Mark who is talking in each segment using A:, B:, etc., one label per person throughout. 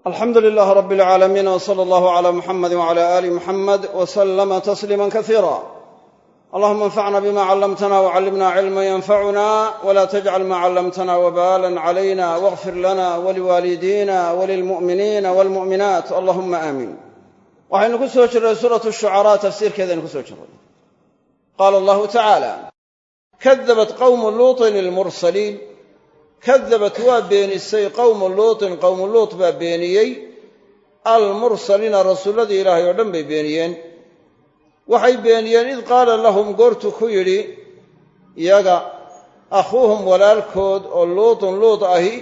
A: alxamdu lilaah rab اlcaalamiin wsala allahu cla muxamadi wcla ali muxamed wslama tasliima kasiira allahuma anfacna bima callamtana wcallimna cilma yanfacuna wla tajcal ma callamtana wbalan calayna wاغfir lana waliwaalidina walilmu'miniina wاlmu'minaat allahuma aamiin waxaynu ku soo jirray suuratu shucaraa tafsiirkeedaynu ku soo jirray qaala allahu tacaala kadabat qawmu luuطin ilmursaliin kadabat waa beenisay qowmu luutin qowmu luut baa beeniyey almursaliina rasuulladii ilaahay oo dhan bay beeniyeen waxay beeniyeen id qaala lahum goortuu ku yidhi iyaga akhuuhum walaalkood oo luutun luut ahi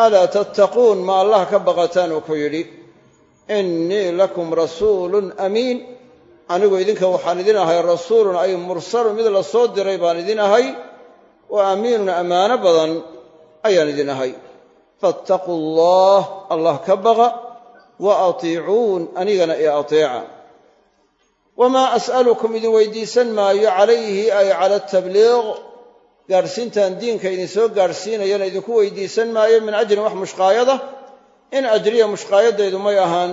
A: alaa tattaquun ma allah ka baqataan uu ku yidhi innii lakum rasuulun amiin anigu idinka waxaan idin ahay rasuulun ay mursalun mid la soo diray baan idin ahay wa amiinun ammaano badan ayaan idin ahay fattaquu allah allah ka baqa wa atiicuun anigana ee ateeca wamaa as'alukum idin weydiisan maayo calayhi ay cala atabliiq gaadhsiintaan diinka idinsoo gaadhsiinayana idinku weydiisan maayo min ajrin wax mushqaayada in ajriya mushqaayadaydu may ahaan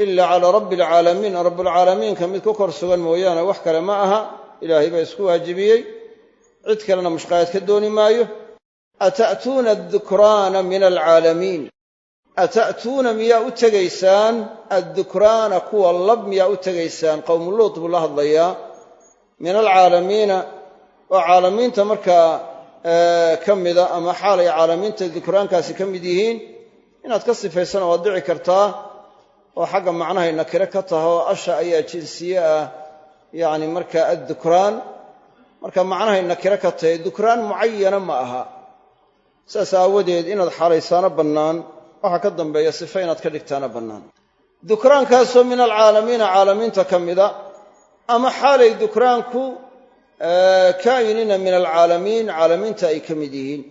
A: ilaa calaa rabbi alcaalamiin rabbilcaalamiinka mid ku kor sugan mooyaane wax kale ma aha ilaahay baa isku waajibiyey cid kalena mushqaayad ka dooni maayo ata'tuuna addukraana min alcaalamiin ata'tuuna miyaa u tegaysaan addukraana kuwa lab miyaa u tegaysaan qowmu luut buu la hadlayaa min alcaalamiina oo caalamiinta markaa ka mida ama xaalay caalamiinta dukraankaasi ka mid yihiin inaad ka sifaysana waad dhici kartaa oo xagga macnahay nakire ka taha oo asha ayaa jinsiye ah yacni markaa addukraan marka macnahay nakire ka tahay dukraan mucayana ma aha saas aawadeed inaad xaalaysaano bannaan waxa ka dambeeya sifa inaad ka dhigtaana bannaan dukraankaasoo min alcaalamiina caalamiinta ka mida ama xaalay dukraanku kaa'inina min alcaalamiin caalamiinta ay ka mid yihiin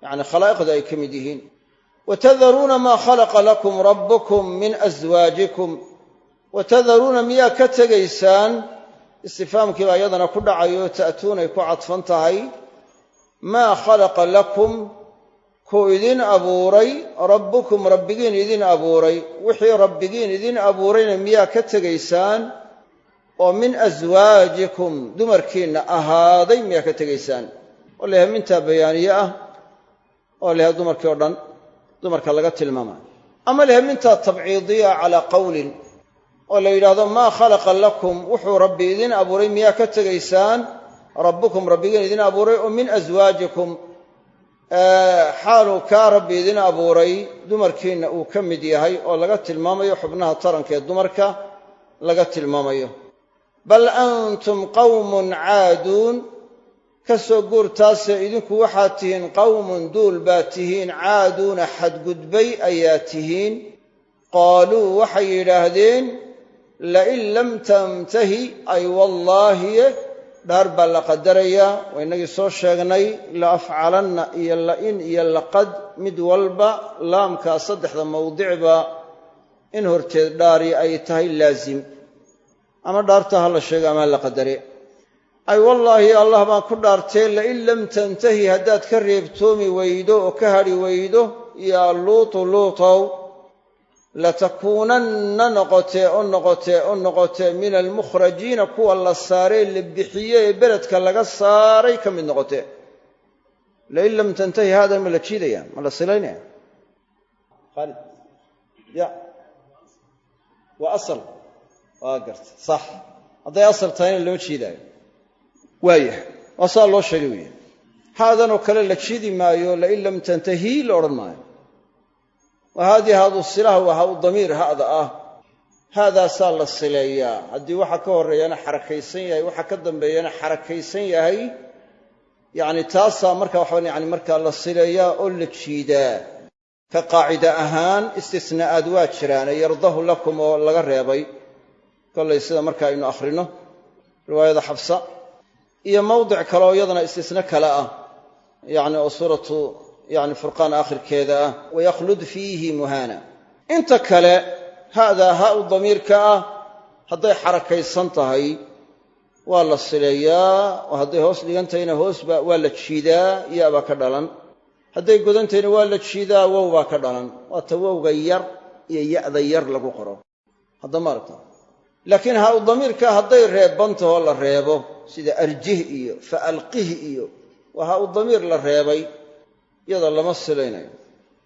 A: yacni khalaa'iqda ay ka mid yihiin watadaruuna maa khalaqa lakum rabbukum min aswaajikum watadaruuna miyaa ka tegaysaan istifaamkii baa iyadana ku dhacayo ta'tuunay ku cadfan tahay maa khalaqa lakum kuu idin abuuray rabbukum rabbigiin idin abuuray wixii rabbigiin idin abuurayna miyaa ka tegaysaan oo min aswaajikum dumarkiinna ahaaday miyaa ka tegaysaan oo layahay mintaa bayaaniye ah oo layahay dumarkii oo dhan dumarka laga tilmaamayo ama layahay mintaa tabciidiya calaa qowlin oo la yidhaahdo maa khalaqa lakum wuxuu rabbi idin abuuray miyaa ka tegaysaan rabbukum rabbigiin idin abuuray oo min aswaajikum xaaluu kaa rabbi idin abuuray dumarkiinna uu ka mid yahay oo laga tilmaamayo xubnaha taranka ee dumarka laga tilmaamayo bal antum qawmun caaduun ka soo guurtaasee idinku waxaad tihiin qawmun duul baad tihiin caaduuna xadgudbay ayaa tihiin qaaluu waxay yidhaahdeen lain lam tantahi ay wallaahiye dhaar baa la qadarayaa waa innagii soo sheegnay la afcalanna iyo la'in iyo laqad mid walba laamkaa saddexda mawdicba in horteed dhaari ay tahay laasim ama dhaarta ha la sheego ama ha la qadare ay wallaahi allah baan ku dhaartee lain lam tantahi haddaad ka reebtoomi weydo oo ka hadhi weydo yaa luutu luutow latakuunanna noqotee min almukhrajiina kuwa la saaree la bixiye ee beledka laga saaray ka mid noqotee lain lam tantahi haadan ma la jiidaya ma la silaynaya khaalid ya waa asal waa garta sax hadday asal tahayna loo jiidaayo waayahay waa saa loo sheegay weeye haadanoo kale la jiidi maayo lain lam tantahi la odhan maayo wa haadii haadu silaha waa ha u damiir ha'da ah haadaasaa la sileeyaa haddii waxa ka horreeyana xarakaysan yahay waxa ka dambeeyana xarakaysan yahay yacni taasaa marka waxaa yani markaa la sileeyaa oo la jiidaa ka qaacida ahaan istisnaa'aad waa jiraane yardahu lakum oo laga reebay kollay sida marka aynu akhrino riwaayada xabsa iyo mawdic kale oo iyadana istisna kale ah yacni oo suuratu yani furqaan aakhirkeeda ah waykhlud fiihi muhaana inta kale haadaa ha u damiirka ah hadday xarakaysan tahay waa la sileeyaa oo hadday hoos dhigan tahayna hoosba waa la jiidaa yaabaa ka dhalan hadday godantayna waa la jiidaa wow baa ka dhalan waa ta wowga yar iyo ya'da yar lagu qoro hadda maaragta laakiin haa u damiirka hadday reebantahoo la reebo sida arjih iyo faalqih iyo waa haa u damiir la reebay iyada lama silaynayo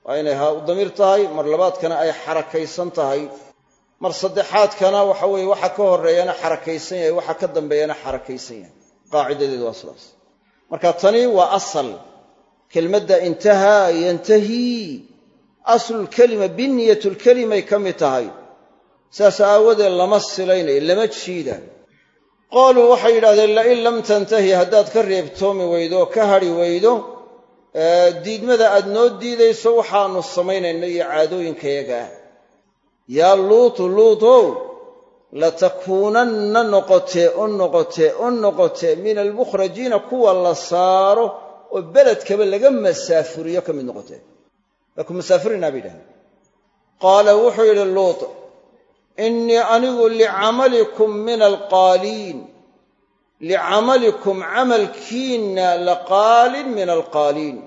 A: waa inay haa u damiir tahay mar labaadkana ay xarakaysan tahay mar saddexaadkana waxa weeye waxa ka horreeyana xarakaysan yahay waxa ka dambeeyana xarakaysan yahay qaacidadeedu waa sidaas marka tani waa asal kelmadda intahaa yantahii aslulkelima biniyatulkelimay ka mid tahay saas aawadeed lama silaynayo lama jiidayo qaaluu waxay yidhahdeen lain lam tantahi haddaad ka reebtoomi weydo oo ka hadhi weydo diidmada aad noo diidayso waxaanu samaynayno iyo caadooyinkayaga ah yaa luutu luutow latakuunanna noqotee min almukhrajiina kuwa la saaro oo beledkaba laga masaafuriyo ka mid noqotee waa ku masaafurinaa bay yidhahdeen qaala wuxuu yidhi luut innii anigu licamalikum min alqaaliin licamalikum camalkiinna laqaalin min alqaaliin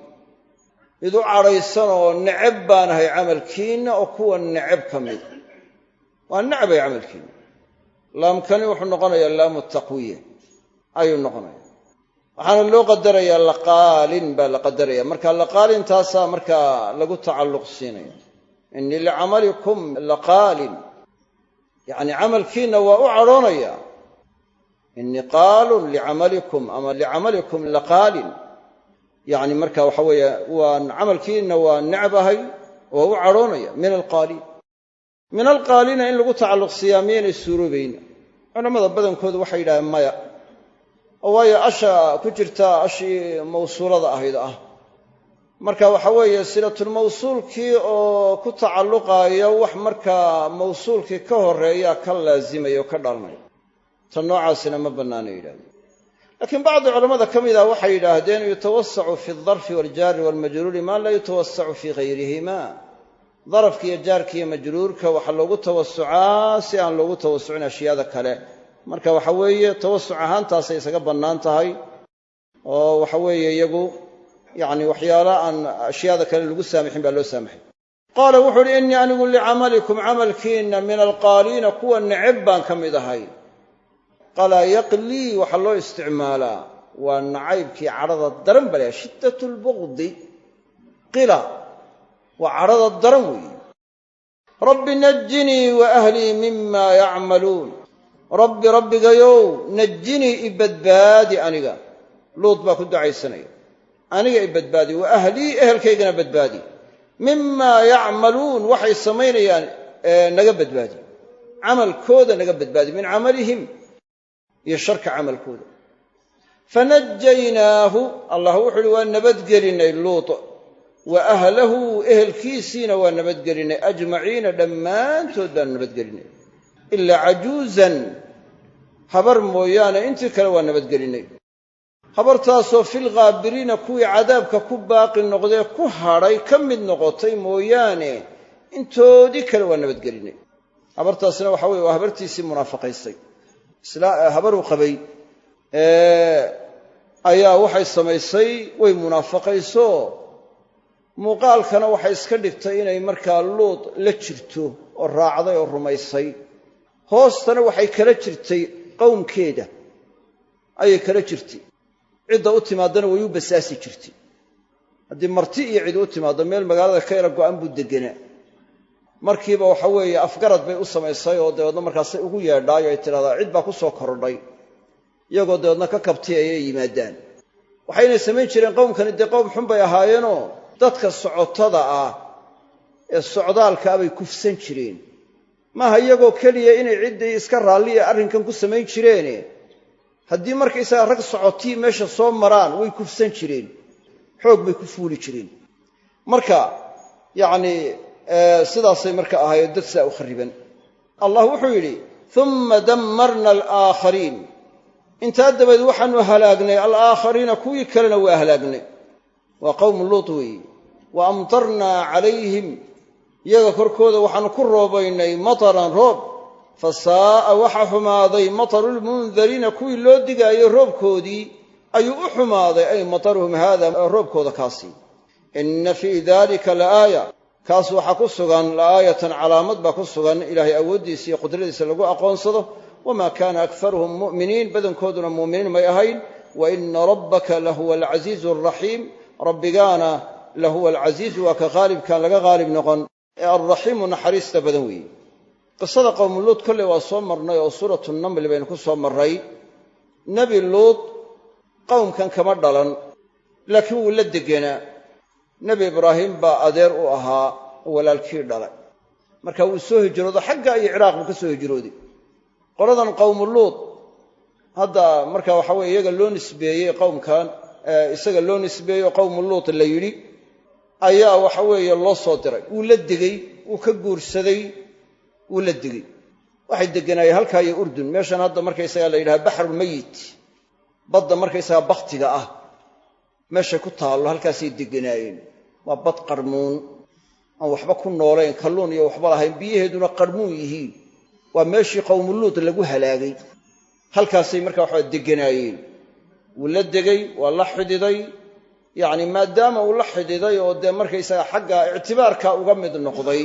A: mid u cadhaysan oo necab baanahay camalkiinna oo kuwa necab ka mid waa necbay camalkiinna laamkani wuxuu noqonayaa laamu taqwiya ayuu noqonaya waxaana loo qadarayaa laqaalin baa la qadaraya marka laqaalin taasaa markaa lagu tacalluq siinaya innii licamalikum laqaalin yacni camalkiinna waa u cadhoonaya innii qaalun licamalikum ama licamalikum laqaalin yacni marka waxa weeye waan camalkiinna waa necbahay waa u cadhoonaya min alqaaliina in lagu tacalluq siiyaa miyaynay suuroobayn culammada badankoodu waxay yidhahdeen maya oo waayo asha ku jirta ashii mawsuulada ahayd ah marka waxa weeye silatulmawsuulkii oo ku tacalluqaaya wax markaa mawsuulkii ka horreeya ka laazimaya oo ka dhalanaya tan noocaasina ma bannaanay yidhahdeen laakiin bacdi culammada ka mid ah waxay yidhaahdeen yutawasacu fi aldarfi waaljaari waalmajruuri maa laa yutawasacu fii hayrihima darafka iyo jaarka iyo majruurka waxaa loogu tawasucaa si aan loogu tawasucin ashyaada kale marka waxa weeye tawasuc ahaantaasay isaga bannaan tahay oo waxa weeye iyagu yacni waxyaala aan ashyaada kale lagu saamixin baa loo saamaxay qaala wuxuu uhi innii anigu licamalikum camalkiinna min alqaaliina kuwa necab baan ka mid ahay qalaa yaqlii waxaa loo isticmaalaa waa nacaybkii cadhada daran baa laha shiddat lbuqdi qila waa cadhada daran weeye rabbi najinii wa ahlii mima yacmaluun rabbi rabbigayow najinii i badbaadi aniga luud baa ku ducaysanaya aniga i badbaadi wa ahlii ehelkaygana badbaadi mimaa yacmaluun waxay samaynayaan naga badbaadi camalkooda naga badbaadi min camalihim iyo sharka camalkooda fanajaynaahu allah wuxu uhi waa nabadgelinay luut wa ahlahu ehelkiisiina waa nabadgelinay ajmaciina dhammaantood baan nabadgelinay ilaa cajuuzan habar mooyaane intii kale waa nabadgelinay habartaasoo filghaabiriina kuwii cadaabka ku baaqi noqdee ku hadhay ka mid noqotay mooyaane intoodii kale waa nabadgelinay habartaasina waxa weye waa habartiisii munaafaqaysay habaruu qabay ayaa waxay samaysay way munaafaqayso muuqaalkana waxay iska dhigtay inay markaa luud la jirto oo raacday oo rumaysay hoostana waxay kala jirtay qowmkeeda ayay kala jirtay cidda u timaadana way u basaasi jirtay haddii marti iyo cid u timaaddo meel magaalada ka yara go'an buu deganaa markiiba waxa weeye afgarad bay u samaysay oo dabeedna markaasay ugu yeedhaayo ay tidhahdaa cid baa ku soo kordhay iyagoo dabeedna ka kabtay ayay yimaadaan waxaynay samayn jireen qowmkani dee qowm xun bay ahaayeenoo dadka socotada ah ee socdaalkaa bay kufsan jireen maaha iyagoo keliya inay ciddii iska raalliya arrinkan ku samayn jireene haddii markaysaga rag socotii meesha soo maraan way kufsan jireen xoog bay ku fuuli jireen marka yacnii sidaasay marka ahaayeen dad sidaa u kharriban allah wuxuu yidhi uma dammarna alaakhariin intaa dabadeed waxaanu halaagnay alaakhariina kuwii kalena waa halaagnay waa qowmu luut weeye wa amtarnaa calayhim iyaga korkooda waxaanu ku roobaynay mataran roob fa saa'a waxa xumaaday matarulmundariina kuwii loo digaayey roobkoodii ayuu u xumaaday ay mataruhum haada roobkooda kaasi inna fii dalika laaaya kaas waxaa ku sugan la'aayatan calaamad baa ku sugan ilaahay awooddiisa iyo qudradiisa lagu aqoonsado wamaa kaana akharuhum mu'miniin badankooduna mu'miniin may ahayn wa ina rabbaka lahuwa alcasiizu alraxiim rabbigaana lahuwa alcasiizu waa ka qaalibkaan laga qaalib noqon ee alraxiimu naxariista badan weeye qisada qowmu luud kolley waa soo marnay oo suuratu namli baynu ku soo marray nebi luud qowmkan kama dhalan laakiin wuu la degenaa nebi ibraahim baa adeer u ahaa oo walaalkii dhalay marka wuu soo hijroodo xagga iyo ciraaq buu ka soo hijrooday qoladan qowmu luud hadda marka waxa weye iyaga loo nisbeeyey qowmkan isaga loo nisbeeyey oo qowmu luud la yidhi ayaa waxa weeye loo soo diray wuu la degey wuu ka guursaday wuu la degey waxay degganaayeen halkaa iyo urdun meeshan hadda markaysagaa la yidhaha baxrulmeyit badda markaysagaa bakhtiga ah meeshay ku taallo halkaasay degganaayeen waa bad qarmuun aan waxba ku noolayn kalluun iyo waxba lahayn biyaheeduna qarmuun yihiin waa meeshii qowmuluud lagu halaagay halkaasay markaa waxaa degganaayeen wuu la degey waa la xididay yacni maadaama uu la xididay oo dee markaysaga xagga ictibaarkaa uga mid noqday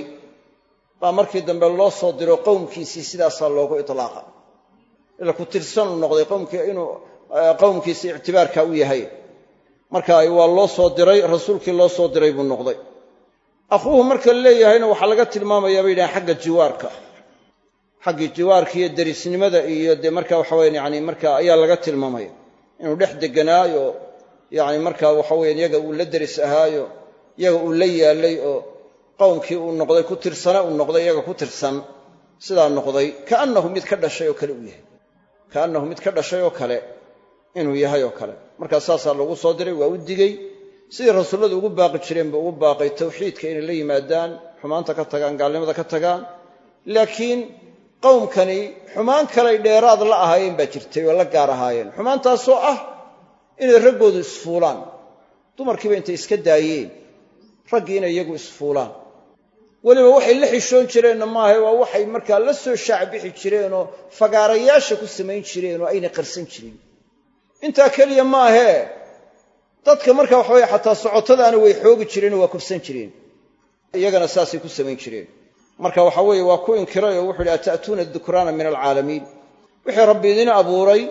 A: baa markii dambe loo soo diro qowmkiisii sidaasaa loogu itlaaqa ila ku tirsan uu noqday inuu qowmkiisii ictibaarkaa u yahay marka waa loo soo diray rasuulkii loo soo diray buu noqday akhuuhu marka leeyahayna waxaa laga tilmaamayaa bay yidhahaan xagga jiwaarka xaggii jiwaarka iyo derisnimada iyo dee marka waxa weyan yani marka ayaa laga tilmaamaya inuu dhex deganaayo yani marka waxa weyan iyaga uu la deris ahaayo iyaga uu la yaalay oo qowmkii uu noqday ku tirsana uu noqday iyaga ku tirsan sidaa noqday kaannahu mid ka dhashay oo kale uu yahay kaannahu mid ka dhashay oo kale inuu yahay oo kale markaa saasaa loogu soo diray waa u digey sidii rasuulladu ugu baaqi jireen buu ugu baaqay tawxiidka inay la yimaadaan xumaanta ka tagaan gaalnimada ka tagaan laakiin qowmkani xumaan kalay dheeraad la ahaayeen baa jirtay oo la gaar ahaayeen xumaantaasoo ah inay raggoodu isfuulaan dumarkiiba intay iska daayeen raggii inay iyagu isfuulaan weliba waxay la xishoon jireenna maaha waa waxay markaa la soo shaacbixi jireenoo fagaarayaasha ku samayn jireen oo aynay qarsan jirin intaa keliya maahee dadka marka waxa weye xataa socotadaana way xoogi jireenoo waa kufsan jireen iyagana saasay ku samayn jireen marka waxa weeye waa ku inkiray oo wuxu uhi ata'tuuna dukraana min alcaalamiin wixii rabbi idin abuuray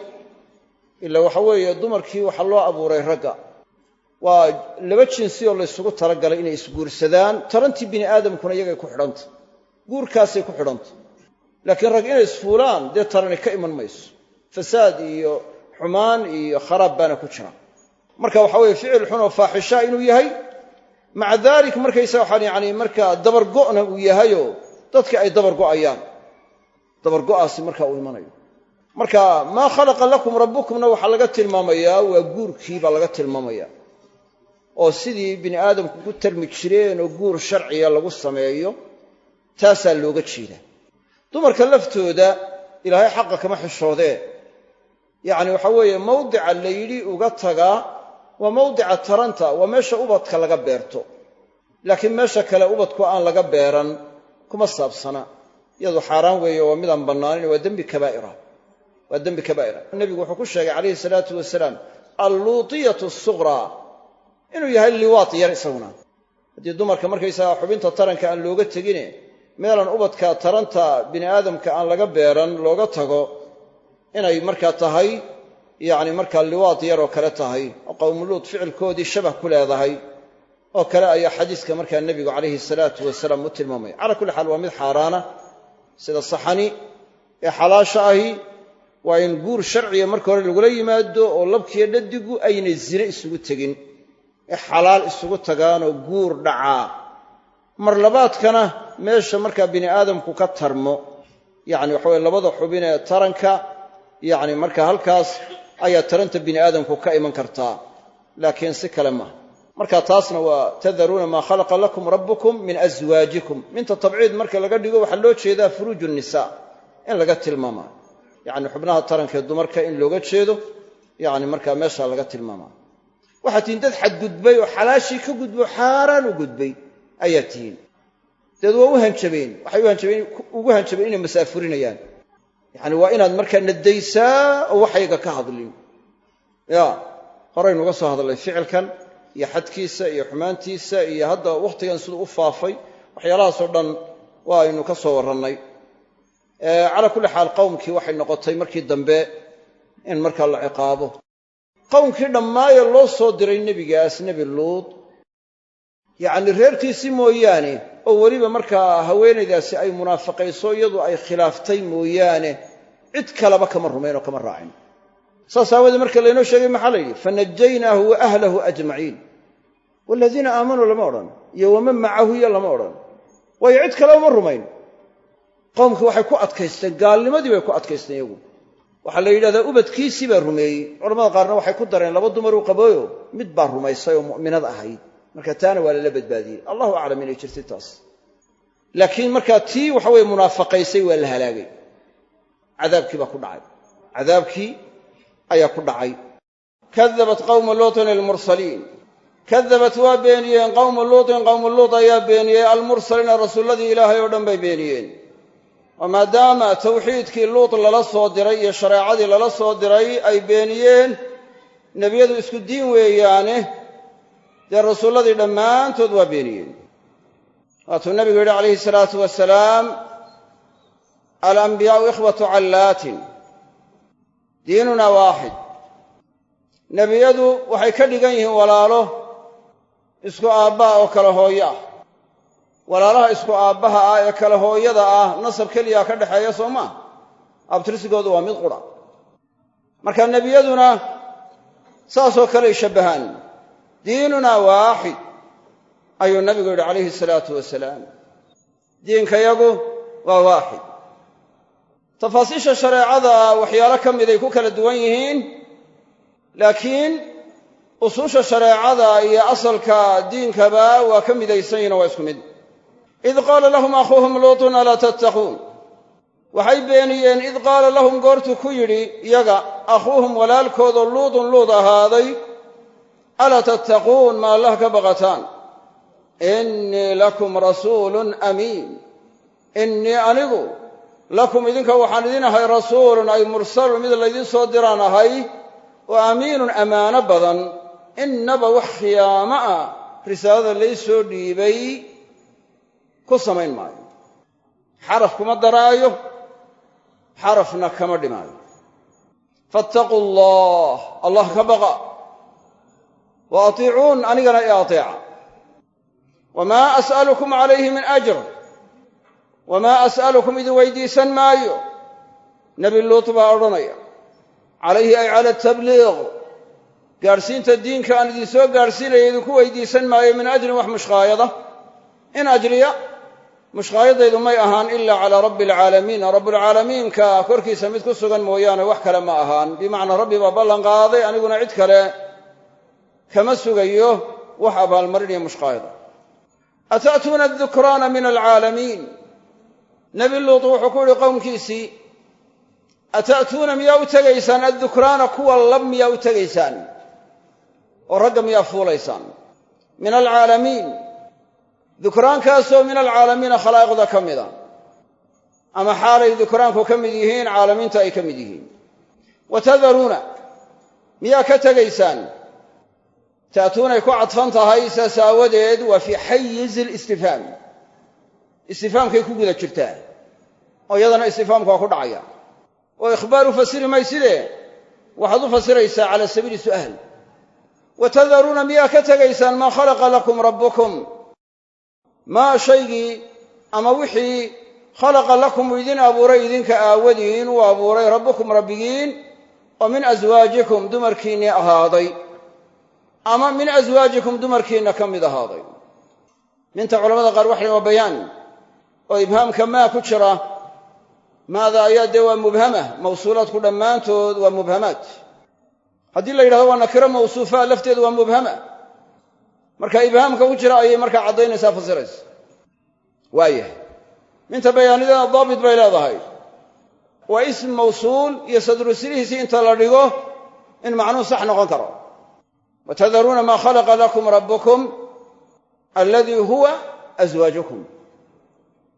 A: ila waxa weeye dumarkii waxa loo abuuray ragga waa laba jinsi oo laysugu talagalay inay isguursadaan tarantii bini aadamkuna iyagay ku xidhanta guurkaasay ku xidhanta laakiin rag inay isfuulaan dee tarani ka iman mayso fasaad iyo xumaan iyo kharaab baana ku jira marka waxa weeye ficil xun oo faaxisha inuu yahay maca daalik markaysa waxaan yani markaa dabargo'na uu yahayoo dadka ay dabargo'ayaan dabargo'aasi markaa uu imanayo marka maa khalaqa lakum rabbukumna waxaa laga tilmaamayaa waa guurkii baa laga tilmaamaya oo sidii bini aadamku ku tarmi jireen oo guur sharciya lagu sameeyo taasaa looga jeedaa dumarka laftooda ilaahay xaqa kama xishoodeen yacni waxa weeye mawdica la yidhi uga tagaa waa mawdica taranta waa meesha ubadka laga beerto laakiin meesha kale ubadku aan laga beeran kuma saabsana iyadu xaaraan weeye waa midaan bannaanin waa dembi kabaa'ira waa dembi kabaa'ira nebigu wuxuu ku sheegay calayhi salaatu wasalaam alluutiyatu sughraa inuu yahay liwaat yar isaguna haddii dumarka markaysaga xubinta taranka aan looga tegine meelan ubadka taranta bini aadamka aan laga beeran looga tago inay markaa tahay yacni markaa liwaad yaroo kale tahay oo qowmuluud ficilkoodii shabah ku leedahay oo kale ayaa xadiiska markaa nebigu calayhi salaatu wasalaam u tilmaamaya calaa kulli xaal waa mid xaaraana sida saxani ee xalaasha ahi waa in guur sharciga marka hore lagula yimaado oo labkiiyo dhadigu aynay zine isugu tegin ee xalaal isugu tagaanoo guur dhacaa mar labaadkana meesha markaa bini aadamku ka tarmo yacni waxa weye labada xubin ee taranka yacni marka halkaas ayaa taranta bini aadamku ka iman kartaa laakiin si kale maaha marka taasna waa tadaruuna maa khalaqa lakum rabbukum min aswaajikum minta tabciid marka laga dhigo waxaa loo jeedaa furuuju nisaa in laga tilmaamaa yacni xubnaha tarankaee dumarka in looga jeedo yacni markaa meeshaa laga tilmaamaa waxaad tihiin dad xadgudbay oo xalaashii ka gudbo xaaraan u gudbay ayaa tihiin deed waa u hanjabeen waxay ugu hanjabeen inay masaafurinayaan yacni waa inaad markaa nadaysaa oo waxayga ka hadlin ya horaynuga soo hadlay ficilkan iyo xadkiisa iyo xumaantiisa iyo hadda wakhtigan siduu u faafay waxyaalahaasoo dhan waa aynu ka soo warrannay calaa kulli xaal qowmkii waxay noqotay markii dambe in markaa la ciqaabo qowmkii dhammaaye loo soo diray nebigaas nebi luud yacni reerkiisii mooyaane oo weliba markaa haweenaydaasi ay munaafaqayso iyadu ay khilaaftay mooyaane cid kaleba kama rumayn oo kama raacin saas aawadee marka laynoo sheegay maxaa la yidhi fanajaynaahu wa ahlahu ajmaciin waaladiina aamanuu lama odhan iyo waman macahu iyo lama odhan waayo cid kale uma rumayn qowmkii waxay ku adkaysteen gaalnimadii bay ku adkaysteen iyagu waxaa la yidhahdaa ubadkiisii baa rumeeyey culamada qaarna waxay ku dareen laba dumaruu qabooyo mid baa rumaysay oo mu'minad ahayd marka taana waa lala badbaadiyey allahu aclam inay jirtay taas laakiin markaa tii waxa weye munaafaqaysay waa la halaagay cadaabkii baa ku dhacay cadaabkii ayaa ku dhacay kadabat qawmu luutin almursaliin kadabat waa beeniyeen qawmu luutin qawmu luut ayaa beeniyey almursaliina rasuulladii ilaahay oo dhan bay beeniyeen oo maadaama tawxiidkii luut lala soo diray iyo shareecadii lala soo diray ay beeniyeen nebiyadu isku diin weeyaane dee rasuulladii dhammaantood waa beeniyeen waatuu nabigu yidhi calayhi salaatu wasalaam alambiyaa'u ikhwatu callaatin diinunaa waaxid nebiyadu waxay ka dhigan yihiin walaalo isku aabbaha oo kala hooyo ah walaalaha isku aabbaha ah ee kala hooyada ah nasab keliyaa ka dhexeeya soo maa abtirsigoodu waa mid qura marka nebiyaduna saasoo kaley shabbahaan diinunaa waaxid ayuu nabigu yidhi calayhi salaatu wasalaam diinkayagu waa waaxid tafaasiisha shareecada waxyaalo ka miday ku kala duwan yihiin laakiin usuusha shareecada iyo asalka diinkaba waa ka midaysan yihin oo waa isku mid id qaala lahum akhuuhum luutun alaa tattaquun waxay beeniyeen id qaala lahum goortuu ku yidhi iyaga akhuuhum walaalkoodoo luutun luud ahaaday alaa tattaquun ma allah ka baqataan innii lakum rasuulun amiin innii anigu lakum idinka waxaan idin ahay rasuulun ay mursalun mid laydin soo diraan ahay oo amiinun ammaano badan innaba wax khiyaamo ah risaalada lay soo dhiibay ku samayn maayo xaraf kuma daraayo xarafna kama dhimaayo fattaquu allah allah ka baqa wa atiicuun anigana i ateeca wamaa as'alukum calayhi min ajr wamaa as'alukum idin weydiisan maayo nebi luut baa odhanaya calayhi ay cala atabliiq gaadhsiinta diinka aan idin soo gaadhsiinaya idinku weydiisan maayo min ajrin wax mushqaayada in ajriya mushqaayadaydu may ahaan ilaa calaa rabbi alcaalamiin rabbulcaalamiinka korkiisa mid ku sugan mooyaane wax kale ma ahaan bimacnaa rabbi baa ballan qaaday aniguna cid kale kama sugayo wax abaalmarinaya mushqaayada ata'tuuna adukraana min alcaalamiin nebi luut wuxuu ku yidhi qowmkiisii ata'tuuna miyaa u tegaysaan addukraana kuwa lab miyaa u tegaysaan oo ragga miyaa fuulaysaan min alcaalamiin dukraankaasoo min alcaalamiina khalaa'iqda ka mida ama xaalay dukraanku ka mid yihiin caalamiinta ay ka mid yihiin wa tadaruuna miyaa ka tegaysaan ta'tuunay ku cadfan tahay saas aawadeed waa fii xayizi listifhaam istifhaamkay ku guda jirtaa oo iyadana istifhaamku waa ku dhacaya oo ikhbaar u fasiri mayside waxaad u fasiraysaa cala sabiili su'aal wa tadaruuna miyaa ka tegaysaan maa khalaqa lakum rabbukum maa shaygii ama wixii khalaqa lakum uu idin abuuray idinka aawadiin uu abuuray rabbukum rabbigiin oo min aswaajikum dumarkiinnii ahaaday ama min aswaajikum dumarkiinna ka mid ahaaday minta culamada qaar waxay waa bayaan oo ibhaamka maa ku jira maada ayaa dee waa mubhama mawsuulaadku dhammaantood waa mubhamaat haddii la yidhahdo waa nakiro mawsuufa lafteedu waa mubhama marka ibhaamka ku jira ayay markaa caddaynaysaa fasiraysa waayahay minta bayaanideeda daabit bay leedahay waa ism mawsuul iyo sadrusilihiisii inta la dhigo in macnuu sax noqon karo watadaruuna maa khalaqa lakum rabbukum alladii huwa aswaajukum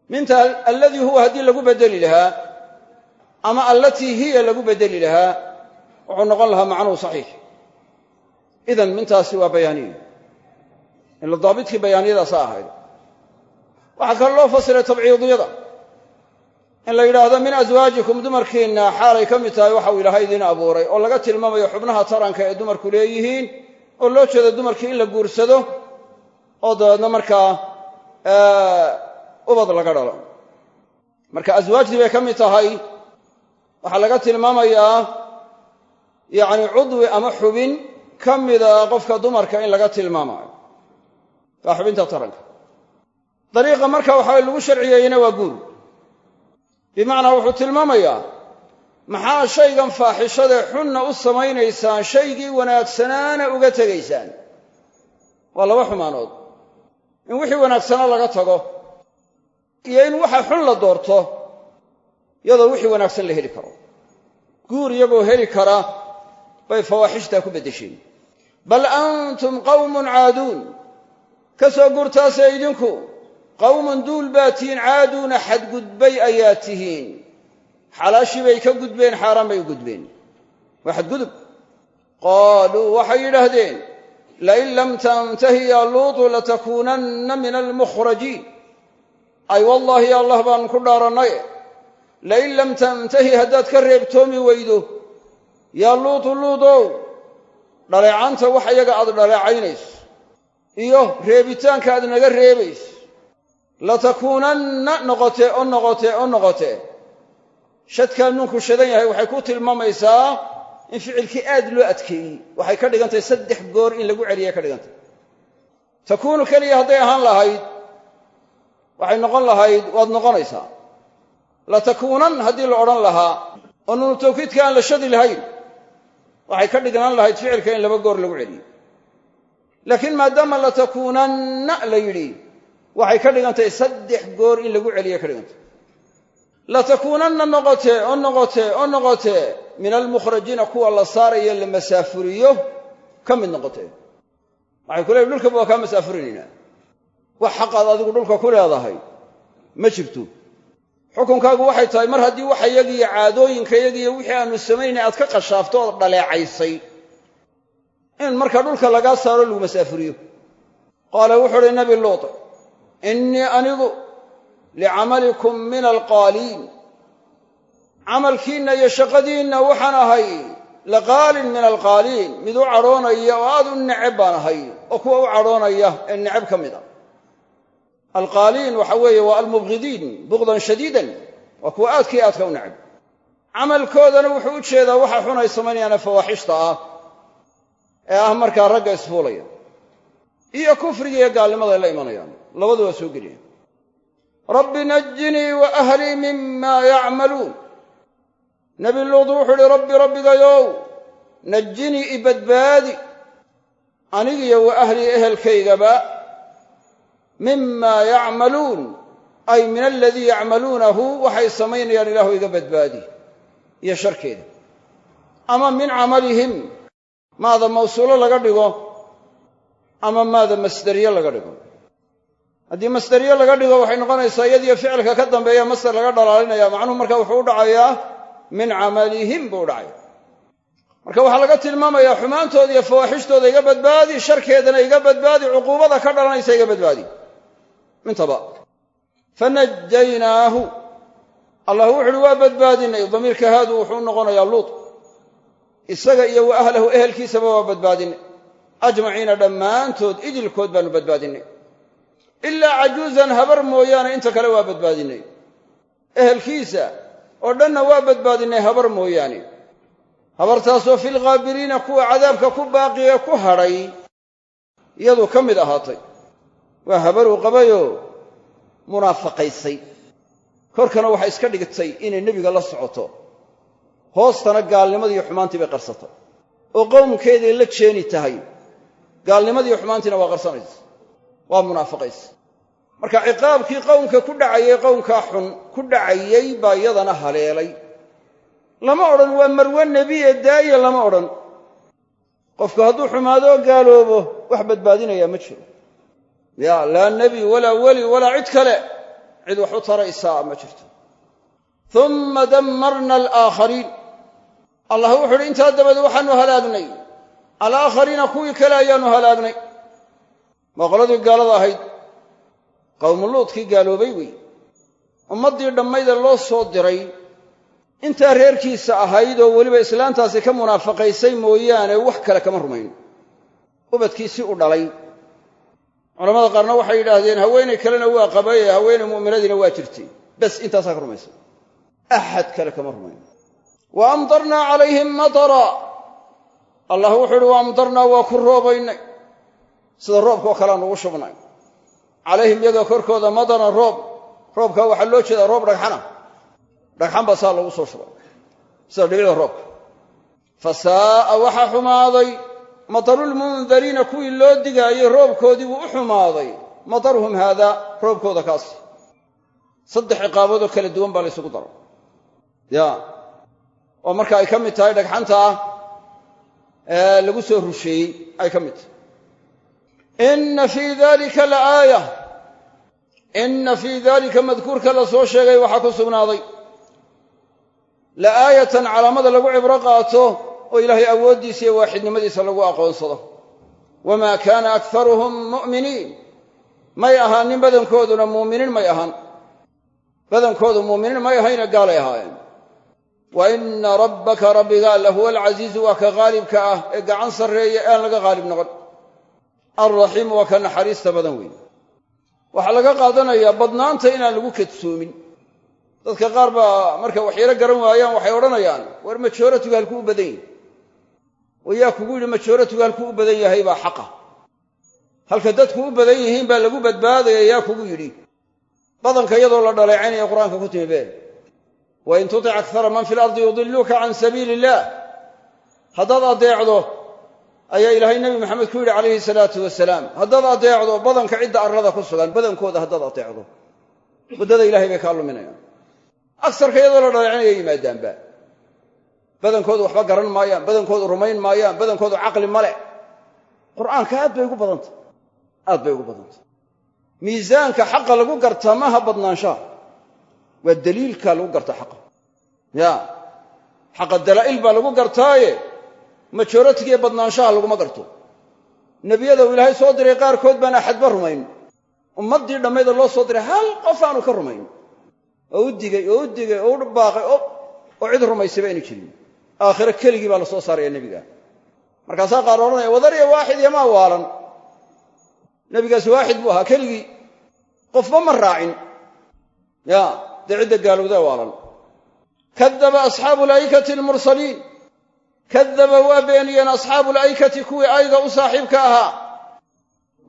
A: minta alladii huwa haddii lagu bedeli lahaa ama allatii hiya lagu bedeli lahaa wuxuu noqon lahaa macnuhu saxiix idan mintaasi waa bayaaniye ila daabidkii bayaaniyadaasa ahayd waxaa kale loo fasiray tabciidiyada in la yidhaahdo min aswaajikum dumarkiinna xaalay ka mid tahay waxa uu ilaahay idiin abuuray oo laga tilmaamayo xubnaha taranka ee dumarku leeyihiin oo loo jeedo dumarkii in la guursado oo dabeedna markaa ubad laga dhalo marka aswaajdii bay ka mid tahay waxaa laga tilmaamayaa yacni cudwi ama xubin ka mida qofka dumarka in laga tilmaamayo waa xubinta taranka dariiqa marka waxa lagu sharciyeeyena waa guur bimacnaa wuxuu tilmaamayaa maxaa shaygan faaxishadae xunna u samaynaysaan shaygii wanaagsanaana uga tegaysaan waa laba xumaanood in wixii wanaagsanaa laga tago iyo in waxa xun la doorto iyadoo wixii wanaagsan la heli karo guur iyagoo heli kara bay fawaaxishtaa ku beddesheen bal antum qawmun caaduun ka soo guurtaasee idinku qawmun duul baa tihiin caaduuna xadgudbay ayaa tihiin xalaashii bay ka gudbeen xaaraan bay u gudbeen waa xadgudub qaaluu waxay yidhaahdeen lain lam tantahi yaa luutu latakuunanna min almukhrajiin ay wallaahi ya allah baanu ku dhaarannay lain lam tantahi haddaad ka reebtoomi weydo yaa luutu luudow dhaleecaanta wax iyaga aad dhaleecaynayso iyo reebitaanka aad naga reebayso latakuunanna noqotee shadkaa nuunku shadan yahay waxay ku tilmaamaysaa in ficilkii aad loo adkeeyey waxay ka dhigantahay 3 goor in lagu celiyay ka dhigantay takuunu keliya hadday ahaan lahayd waxay noqon lahayd waad noqonaysaa latakuunan haddii la odhan lahaa oo nuunu tawkiidka aan la shadi lahayn waxay ka dhignaan lahayd ficilka in 2 goor lagu celiyo laakiin maadaama latakuunanna la yidhi waxay ka dhigantahay 3 goor in lagu celiya ka dhigantay latakuunanna noqotee min almukhrajiina kuwa la saarayo la masaafuriyo ka mid noqotee waxay ku leeyihin dhulkaba waa kaa masaafurinaynaa wax xaqaad adigu dhulka ku leedahay ma jirto xukunkaagu waxay tahay mar haddii waxayagiiyo caadooyinkayagiiyo wixii aanu samaynay aad ka qashaafto ood dhaleecaysay in marka dhulka lagaa saaro lagu masaafuriyo qaala wuxuu uhi nabi luut innii anigu licamalikum min alqaaliin camalkiinna iyo shaqadiinna waxaan ahay laqaalin min alqaaliin mid u cadhoonaya oo aad u neceb baan ahay oo kuwa u cadhoonaya ee neceb ka mid a alqaaliin waxa weeye waa almubghidiin bugdan shadiidan waa kuwa aadkii aadka u neceb camalkoodana wuxuu u jeedaa waxa xun ay samaynayaane fawaaxishta ah ee ah markaa ragga isfuulaya iyo kufriga iyo gaalnimada ay la imanayaan labadu waa soo geliyaan rabbi najinii wa ahlii mima yacmaluun nebi luud wuxuu uhi rabbi rabbigayow najinii i badbaadi anigiyo wa ahlii ehelkaygaba mima yacmaluun ay min aladii yacmaluunahu waxay samaynayaan ilaahu iga badbaadi iyo sharkeeda ama min camalihim maada mawsuulo laga dhigo ama maada masderiye laga dhigo haddii masderiye laga dhigo waxay noqonaysaa iyadiyo ficilka ka dambeeya masder laga dhalaalinaya macnuhu marka wuxuu u dhacayaa min camalihim buu u dhacaya marka waxaa laga tilmaamayaa xumaantooda iyo fawaaxishtooda iga badbaadi sharkeedana iga badbaadi cuquubada ka dhalanaysa iga badbaadi intaba fanajaynaahu allah wuxu uhi waa badbaadinay damiirka haadu wuxuu noqonayaa luut isaga iyo wa ahlahu ehelkiisaba waa badbaadinay ajmaciina dhammaantood idilkood baanu badbaadinay ilaa cajuuzan habar mooyaane inta kale waa badbaadinay ehelkiisa oo dhanna waa badbaadinay habar mooyaane habartaasoo filghaabiriina kuwa cadaabka ku baaqiye ku hadhay iyadu ka mid ahaatay waa habaruu qabayoo munaafaqaysay korkana waxay iska dhigtay inay nebiga la socoto hoostana gaalnimadiiyo xumaantii bay qarsatay oo qowmkeeday la jeeni tahay gaalnimadiiyo xumaantiina waa qarsanaysa waa munaafaqaysa marka ciqaabkii qowmka ku dhacayay qowmkaa xun ku dhacayay baa iyadana haleelay lama odhan waa marwe nebiye daaya lama odhan qofku hadduu xumaadoo gaaloobo wax badbaadinayaa ma jiro ya laa nebi walaa weli walaa cid kale cid wax u taraysaa ma jirto uma dammarna alaakhariin allah wuxu uhi intaa dabadeed waxaanu halaagnay alaakhariina kuwii kale ayaanu halaagnay qoladii gaalada ahayd qowmu luudkii gaaloobay wey ummaddii dhammayda loo soo diray intaa reerkiisa ahayd oo weliba islaantaasi ka munaafaqaysay mooyaane wax kale kama rumayn ubadkiisii u dhalay culamada qaarna waxay yidhaahdeen haweenay kalena waa qabay haweenay mu'minadiina waa jirtay bas intaasaa ka rumaysan axad kale kama rumayn wa amdarnaa calayhim matara allah wuxuu uhi wa amdarnaa waa ku roobaynay sida roobkaoo kalean ugu shubnay calayhim iyaga korkooda madaran roobkaa waxaa loo jeedaa roob dhagxan baa saa lagu soo shubay sida dhibida roobka fa saa'a waxaa xumaaday matarulmundariina kuwii loo digaayey roobkoodii buu u xumaaday mataruhum haadaa roobkooda kaasi 3 ciqaaboodoo kala duwan baa la ysugu daro oo marka ay ka mid tahay dhagxanta lagu soo rusheeyey ay ka mid tahay inna fii dalika laaaya inna fii dalika madkuurka la soo sheegay waxaa ku sugnaaday la'aayatan calaamada lagu cibro qaato oo ilaahay awooddiisa iyo waaxidnimadiisa lagu aqoonsado wamaa kaana akharuhum mu'miniin may ahaanin badankooduna muuminiin may ahaan badankoodu muuminiin may ahayna gaalay ahaayeen wa inna rabbaka rabbigaa lahuwa alcasiizu waa ka qaalibka ah ee gacan sarreeya ee aan laga qaalib noqon alraxiimu waa ka naxariista badan weyn waxaa laga qaadanayaa badnaanta inaan lagu kadsoomin dadka qaar baa markay waxyaro garan waayaan waxay odhanayaan war majooratuga halkuu u badan yahay wayaa kugu yidhi majooratuga halkuu u badan yahay baa xaqa halka dadku u badan yihiin baa lagu badbaadaya yaa kugu yidhi badanka iyadoo la dhaleecaynaya qur-aanka ku timi been wain tutic akara man fi lardi yudiluuka can sabiili illaah haddaad adeecdo ayaa ilaahay nebi maxamed ku yidhi calayhi salaatu wasalaam haddaad adeecdo badanka cidda arlada ku sugan badankooda haddaad adeecdo waddada ilahay bay kaa luminayaan agsarka iyadoo la dhaleecinaya yimaadaanba badankoodu waxba garan maayaan badankoodu rumayn maayaan badankoodu caqli male qur'aanka aad bay ugu badantay miisaanka xaqa lagu gartaa maaha badnaanshaha waa daliilka lagu garta xaqa xaqa dalaa'il baa lagu gartaaye majoratiga iyo badnaanshaha laguma garto nebiyada uu ilaahay soo diray qaarkood baan axadba rumayn ummaddii dhammayda loo soo diray hal qof aanu ka rumayn oo u digay oo u baaqay oo cid rumaysayba aynu jirin aakhire keligii baa la soo saaraya nebiga markaasaa qaar odhanaya wadariya waaxid yamaa waalan nebigaas waaxid buu ahaa keligii qofba ma raacin dee cidda gaalowdaa waalan kadaba asxaabu alaykati almursaliin kadaba waa beeniyeen asxaabu alaykati kuwii ayga u saaxiibka ahaa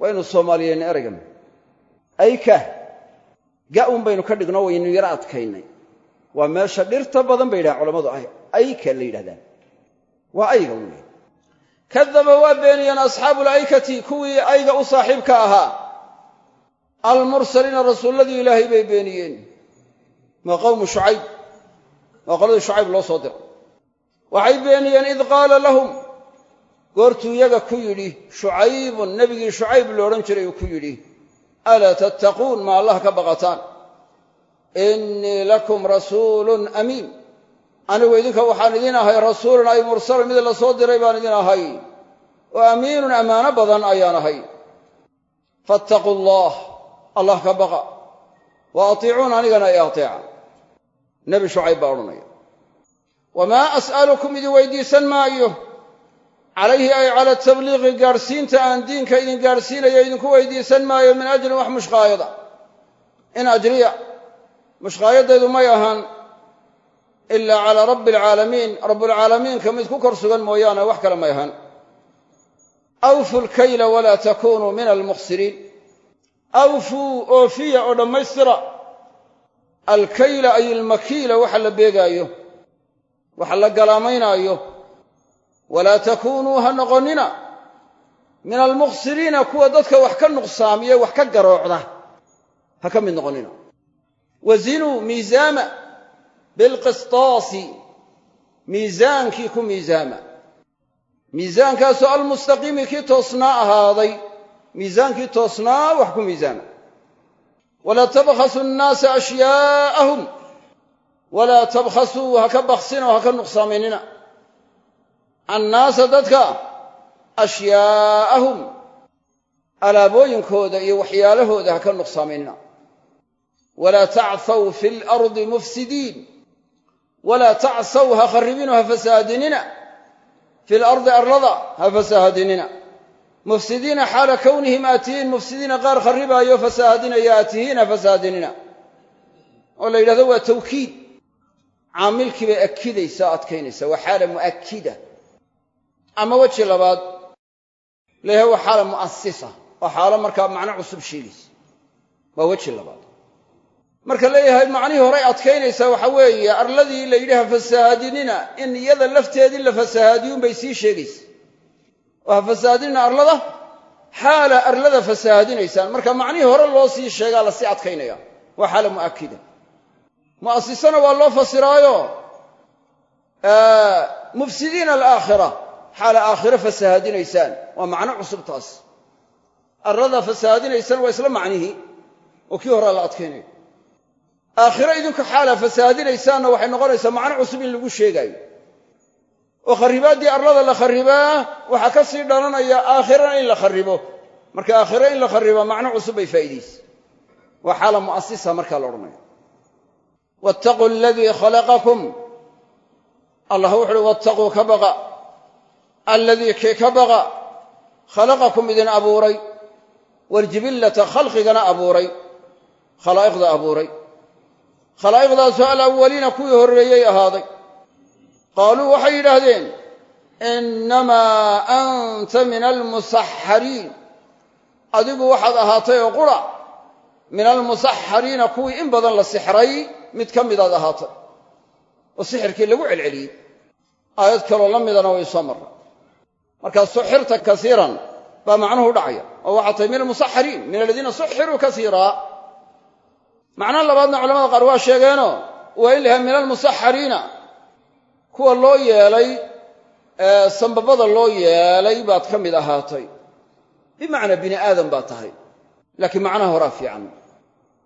A: waynu soomaaliyeenna eraygan ayka ga'un baynu ka dhigno waynu yaro adkaynay waa meesha dhirta badan bay yidhahaan culammadu ayka la yidhahdaan waa ayga wey kadaba waa beeniyeen asxaabu alaykati kuwii ayga u saaxiibka ahaa almursaliina rasuulladii ilaahay bay beeniyeen waa qowmu shucayb waa qoladii shucayb loo soo diray waxay beeniyeen id qaala lahum goortuu iyaga ku yidhi shucaybun nebigii shucayb loodhan jiray uu ku yidhi alaa tattaquun ma allah ka baqataan innii lakum rasuulun amiin anigu idinka waxaan idin ahay rasuulun ay mursalun mid la soo diray baan idin ahay oo amiinun ammaano badan ayaan ahay fattaquu allah ka baqa wa atiicuun anigana i ateeca nebi shucayb baa odhanaya wamaa as'alukum idin weydiisan maayo calayhi ay cala tabliiqi gaadhsiinta aan diinka idin gaadhsiinayo idinku weydiisan maayo min ajrin wax mushqaayada in ajriya mushqaayadaydu may ahaan ilaa calaa rabbi alcaalamiin rabbulcaalamiinka mid ku kor sugan mooyaane wax kale may ahaan awfuu lkayla walaa takunuu min almukhsiriin awfuu oofiya oo dhammaystira alkayla ay ilmakiila waxa la beegaayo waxa la galaamaynaayo walaa takuunuu ha noqonnina min almukhsiriina kuwa dadka wax ka nuqsaamiya wax ka garoocda ha ka mid noqonnina wazinuu miisaama bilqistaasi miisaankii ku miisaama miisaankaasoo almustaqiimi kii toosnaa ahaaday miisaankii toosnaa wax ku miisaama walaa tabkhasu nnaasa ashyaa'ahum walaa tabkhasuu ha ka baksinoo ha ka nuqsaamaynina annaasa dadka ashyaa'ahum alaabooyinkooda iyo waxyaalahooda ha ka nuqsaaminina walaa tacthaw fi lardi mufsidiin walaa tacsaw ha kharribino ha fasaadinina fi lardi arlada ha fasaahadinina mufsidiina xaala kownihim aatiyiin mufsidiina qaar kharribaayo fasaahadinaya aatihiin ha fasaahadinina oo la yidhahdo waa tawkiid caamilkii bay akidaysaa adkaynaysa waa xaala mu'akida ama weji labaad leeyahay waa xaala mu'asisa waa xaalo markaa macno cusub sheegaysa waa weji labaad marka leeyahay macnihii horay adkaynaysaa waxa weeye arladii la yidhi ha fasaahadinina in iyada lafteedii la fasaahadiyuun bay sii sheegaysa oo ha fasaahadinina arlada xaala arlada fasaahadinaysaan marka macnihii hore loo sii sheegaa la sii adkaynaya waa xaala mu'akida mu'asisana waa loo fasiraayo mufsidiina alaakhira xaala aakhiro fasaahadinaysaan waa macno cusub taas arlada fasaahadinaysaan waa isla macnihii oo kii horaa la adkaynayo aakhiro idinku xaala fasaahadinaysaanna waxay noqonaysaa macno cusub in lagu sheegaayo oo kharribaaddii arlada la kharribaa waxaa ka sii dhalanaya aakhirana in la kharribo marka aakhiro in la kharriba macno cusub bay faa'iidaysa waa xaala mu'asisa markaa la odhanaya wattaquu aladii khalaqakum allah wuxu uhi wattaquu ka baqa alladii kii ka baqa khalaqakum idin abuuray waljibillata khalqigana abuuray khalaa'iqda abuuray khalaa'iqdaasoo alawwaliina kuwii horreeyey ahaaday qaaluu waxay yidhaahdeen innamaa anta min almusaxariin adigu waxaad ahaatay oo qura min almusaxariina kuwii in badan la sixray mid ka midaad ahaatay oo sixirkii lagu celceliyey aayad kaloo la midana way soo marray markaa suxirta kasiiran baa macnuhu dhacaya oo waxaad tahay min almusaxariin min aladiina suxiruu kasiiraa macnaha labaadna culamada qaar waa sheegeenoo waa in lahaa min almusaxariina kuwa loo yeelay sambabada loo yeelay baad ka mid ahaatay bimacnaa bini aadam baad tahay laakiin macnaha horaa fiican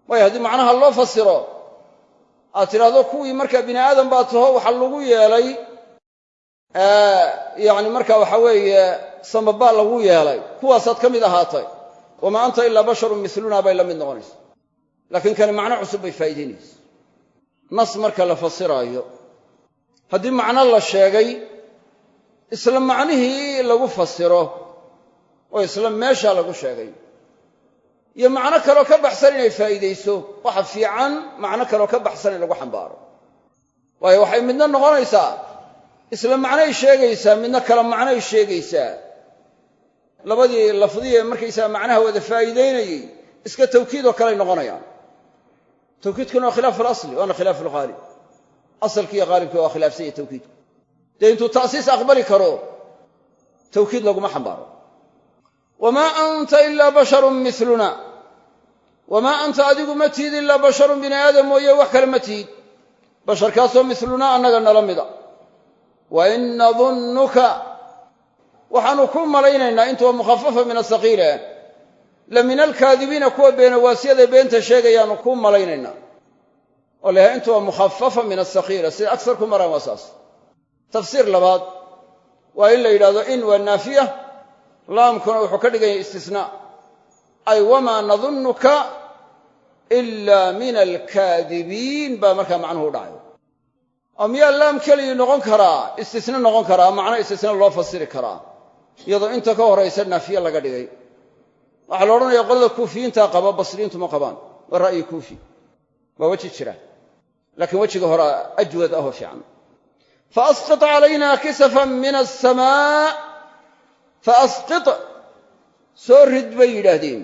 A: waayo haddii macnaha loo fasiro aad tidhaahdo kuwii markaa bini aadam baad taho waxaa lagu yeelay yacni marka waxa weeye sambabaa lagu yeelay kuwaasaad ka mid ahaatay wamaa anta ilaa basharun miluna bay la mid noqonaysa laakiin kani macno cusub bay faa'iidaynaysa nas marka la fasiraayo haddii macno la sheegay isla macnihii lagu fasiro oo isla meeshaa lagu sheegay iyo macno kaloo ka baxsan inay faa'iidayso waxa fiican macno kaloo ka baxsan in lagu xambaaro waayo waxay midna noqonaysaa isla macnoy sheegaysaa midna kala macnoy sheegaysaa labadii lafdiye markaysaa macnaha wada faa'iidaynayey iska tawkiid oo kaley noqonayaan tawkiidkuna waa khilaaf alasli waana khilaaf alghaalib asalkii iyo haalibkii waa khilaafsan yahay tawkiidku dee intuu ta'siis aqbali karo tawkiid laguma xambaaro wamaa anta ilaa basharun miluna wamaa anta adigu ma tihid ilaa basharun bini aadam mooye wax kale ma tihid basharkaasoo milunaa annaga nala mida wa in nadunnuka waxaannu ku malaynaynaa intuwa mukhafafa min asaqiila la min alkaadibiina kuwa beenawaasiyada beenta sheegayaannu ku malaynaynaa oo layahay intuwa mukhafafa min asaqiila sida agsar ku maraan waa saas tafsiir labaad waa in la yidhahdo in waa naafiya laamkuna wuxuu ka dhigan yahay istisnaa ay wamaa nadunnuka ilaa min alkaadibiin baa markaa macnuhu dhacayo oo miyaa laam keligii noqon karaa istisna noqon karaa macno istisna loo fasiri karaa iyadoo inta ka horaysa naafiye laga dhigay waxaa la odhanaya qolada kuufiyiintaa qaba basriyiintu ma qabaan waa ra'yi kuufi waa weji jira laakiin wejiga hore ajwad ahoo fiican faasqit calaynaa kisafan min asamaa faasqit soo rid bay yidhaahdeen